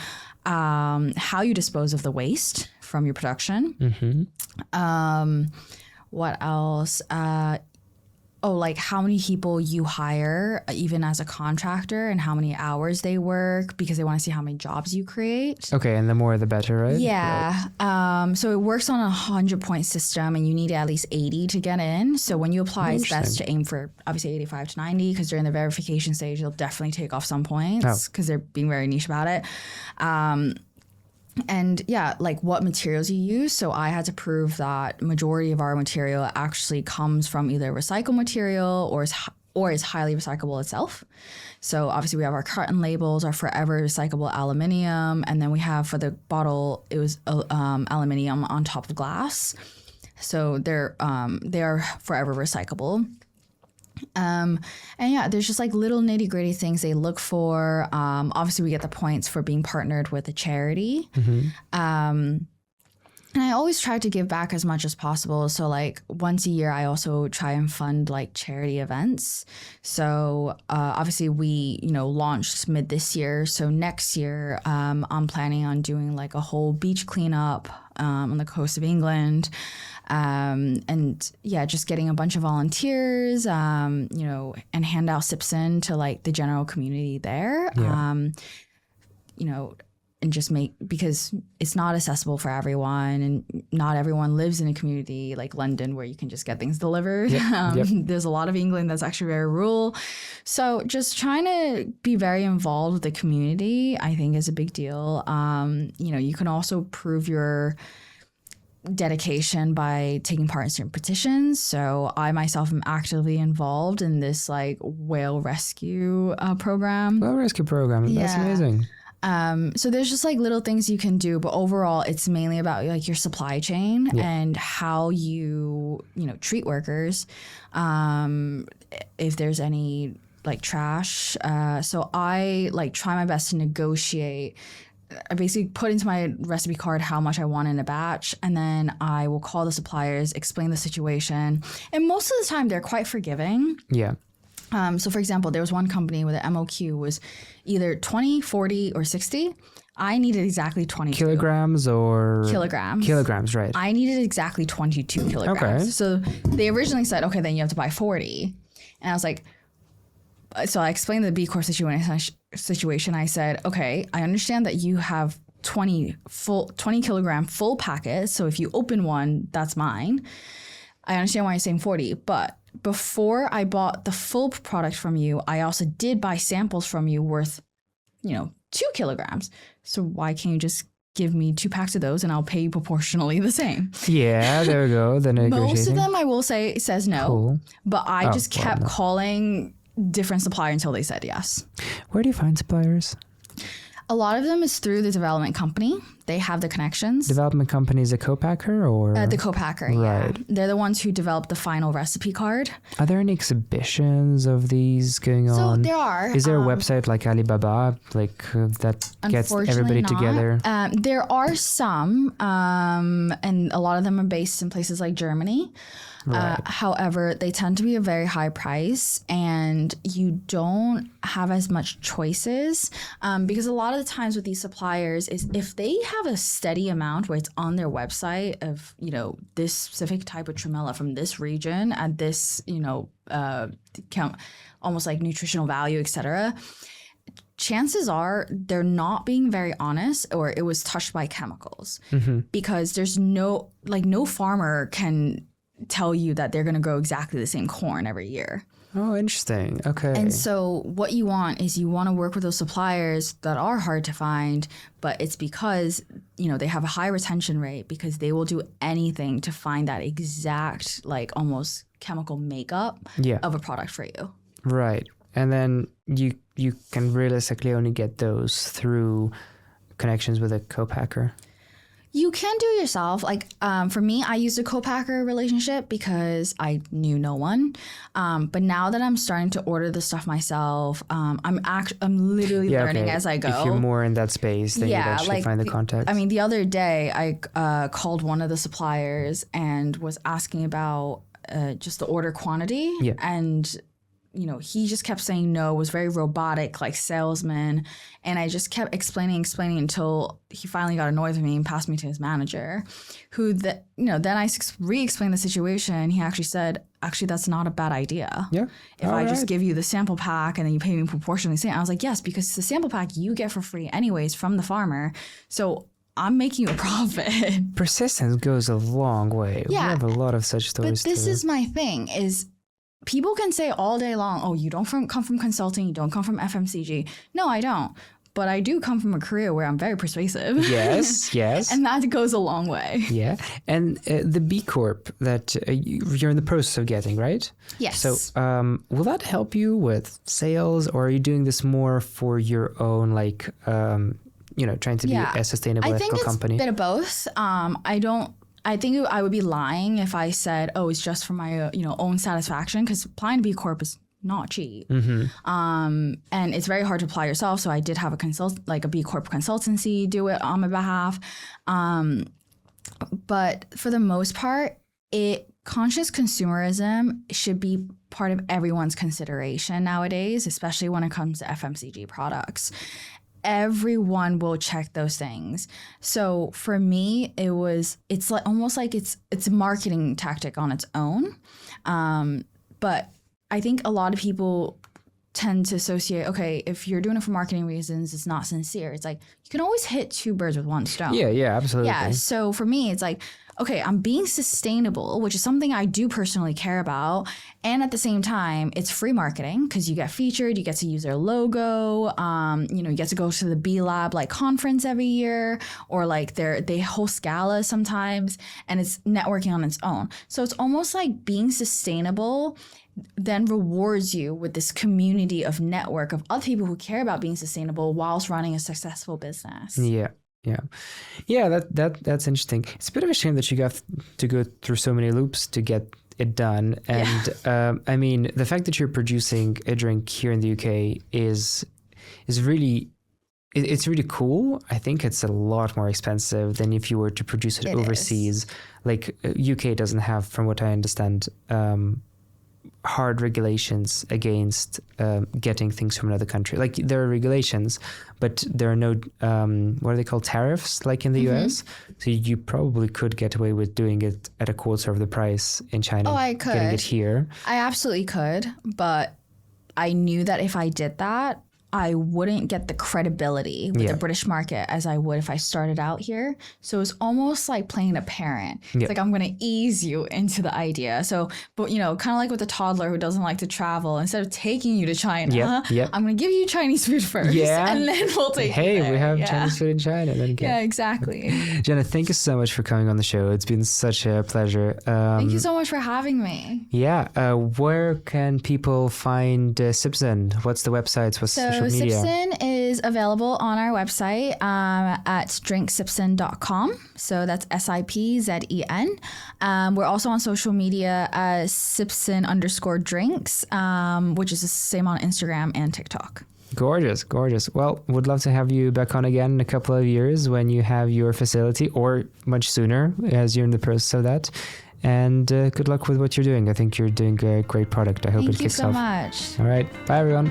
how you dispose of the waste from your production. What else? like how many people you hire, even as a contractor, and how many hours they work, because they want to see how many jobs you create. Okay, and the more the better, right? Yeah. Right. So it works on a 100-point system, and you need at least 80 to get in. So when you apply, it's best to aim for obviously 85 to 90, because during the verification stage, they'll definitely take off some points because they're being very niche about it. And yeah, like what materials you use. So I had to prove that majority of our material actually comes from either recycled material or is highly recyclable itself. So obviously we have our carton labels, our forever recyclable aluminium, and then we have for the bottle, it was aluminium on top of glass. So they're forever recyclable. And yeah, there's just like little nitty gritty things they look for. Obviously we get the points for being partnered with a charity. And I always try to give back as much as possible. So like once a year, I also try and fund like charity events. So obviously we, launched mid this year. So next year, I'm planning on doing like a whole beach cleanup on the coast of England. And yeah, just getting a bunch of volunteers, and hand out Sipzen to like the general community there. And just because it's not accessible for everyone, and not everyone lives in a community like London where you can just get things delivered. There's a lot of England that's actually very rural. So just trying to be very involved with the community, I think, is a big deal. You can also prove your dedication by taking part in certain petitions. So I myself am actively involved in this like whale rescue program. That's amazing. So there's just like little things you can do, but overall it's mainly about like your supply chain and how you treat workers. If there's any like trash. So I like try my best to negotiate. I basically put into my recipe card how much I want in a batch, and then I will call the suppliers, explain the situation. And most of the time they're quite forgiving. Yeah. So for example, there was one company where the MOQ was either 20, 40, or 60. I needed exactly 22. Kilograms or? Kilograms. Kilograms, right. I needed exactly 22 kilograms. Okay. So they originally said, okay, then you have to buy 40. And I was like, so I explained the B Corp situation. I said, okay, I understand that you have 20 kilogram full packets. So if you open one, that's mine. I understand why you're saying 40, but before I bought the full product from you, I also did buy samples from you worth, 2 kilograms. So why can't you just give me 2 packs of those and I'll pay you proportionally the same? Yeah, there we go. The negotiating. Most of them, I will say, says no. Cool. But I just kept calling different supplier until they said yes. Where do you find suppliers? A lot of them is through the development company. They have the connections. Development company is a co-packer or? The co-packer, right. Yeah. They're the ones who develop the final recipe card. Are there any exhibitions of these going on? So there are. Is there a website like Alibaba that gets everybody together? There are some, and a lot of them are based in places like Germany. Right. However, they tend to be a very high price, and you don't have as much choices because a lot of the times with these suppliers is if they have a steady amount where it's on their website of, this specific type of tremella from this region at this, almost like nutritional value, etc., chances are they're not being very honest, or it was touched by chemicals, because there's no farmer can tell you that they're going to grow exactly the same corn every year. Oh, interesting. Okay. And so what you want to work with those suppliers that are hard to find, but it's because, they have a high retention rate because they will do anything to find that exact, like almost chemical makeup of a product for you. Right. And then you can realistically only get those through connections with a co-packer. You can do it yourself. Like for me, I used a co-packer relationship because I knew no one. But now that I'm starting to order the stuff myself, I'm literally learning as I go. If you're more in that space, then you'd actually find the contacts. I mean, the other day I called one of the suppliers and was asking about just the order quantity. Yeah. And he just kept saying no, was very robotic, like salesman. And I just kept explaining until he finally got annoyed with me and passed me to his manager, who, then I re-explained the situation. He actually said, that's not a bad idea. Yeah. If I just give you the sample pack and then you pay me proportionally the same. I was like, yes, because the sample pack you get for free anyways from the farmer. So I'm making you a profit. Persistence goes a long way. Yeah. We have a lot of such stories. But this is my thing is people can say all day long, oh, you don't come from consulting, you don't come from FMCG. No, I don't. But I do come from a career where I'm very persuasive. Yes, yes. And that goes a long way. Yeah. And the B Corp that you're in the process of getting, right? Yes. So will that help you with sales, or are you doing this more for your own, like, trying to be a sustainable, ethical company? I think it's a bit of both. I think I would be lying if I said, oh, it's just for my own satisfaction, because applying to B Corp is not cheap. Mm-hmm. And it's very hard to apply yourself. So I did have a B Corp consultancy do it on my behalf. But for the most part, conscious consumerism should be part of everyone's consideration nowadays, especially when it comes to FMCG products. Everyone will check those things. So for me, it's like almost like it's a marketing tactic on its own. But I think a lot of people tend to associate, okay, if you're doing it for marketing reasons, it's not sincere. It's like, you can always hit two birds with one stone. Yeah, absolutely. Yeah, so for me, it's like, okay, I'm being sustainable, which is something I do personally care about. And at the same time, it's free marketing because you get featured, you get to use their logo, you get to go to the B Lab like conference every year, or like they host galas sometimes, and it's networking on its own. So it's almost like being sustainable then rewards you with this community of network of other people who care about being sustainable whilst running a successful business. Yeah. That's interesting. It's a bit of a shame that you got to go through so many loops to get it done. And I mean, the fact that you're producing a drink here in the UK is really, it's really cool. I think it's a lot more expensive than if you were to produce it overseas. Is. Like UK doesn't have, from what I understand, hard regulations against getting things from another country. Like there are regulations, but there are no what are they called, tariffs, like in the US. So you probably could get away with doing it at a quarter of the price in China. Oh, I could. Getting it here. I absolutely could, but I knew that if I did that, I wouldn't get the credibility with the British market as I would if I started out here. So it's almost like playing a parent. It's like, I'm going to ease you into the idea. So, but kind of like with a toddler who doesn't like to travel, instead of taking you to China, I'm going to give you Chinese food first. And then we'll take Hey, we have Chinese food in China. Yeah, exactly. Jenna, thank you so much for coming on the show. It's been such a pleasure. Thank you so much for having me. Yeah. Where can people find Sipzen? What's the websites? What's social media? Sipzen is available on our website at drinksipzen.com. So that's SIPZEN. We're also on social media as Sipzen_drinks, which is the same on Instagram and TikTok. Gorgeous. Well, would love to have you back on again in a couple of years when you have your facility, or much sooner as you're in the process of that. And good luck with what you're doing. I think you're doing a great product. I hope it kicks off. Thank you so much. All right. Bye, everyone.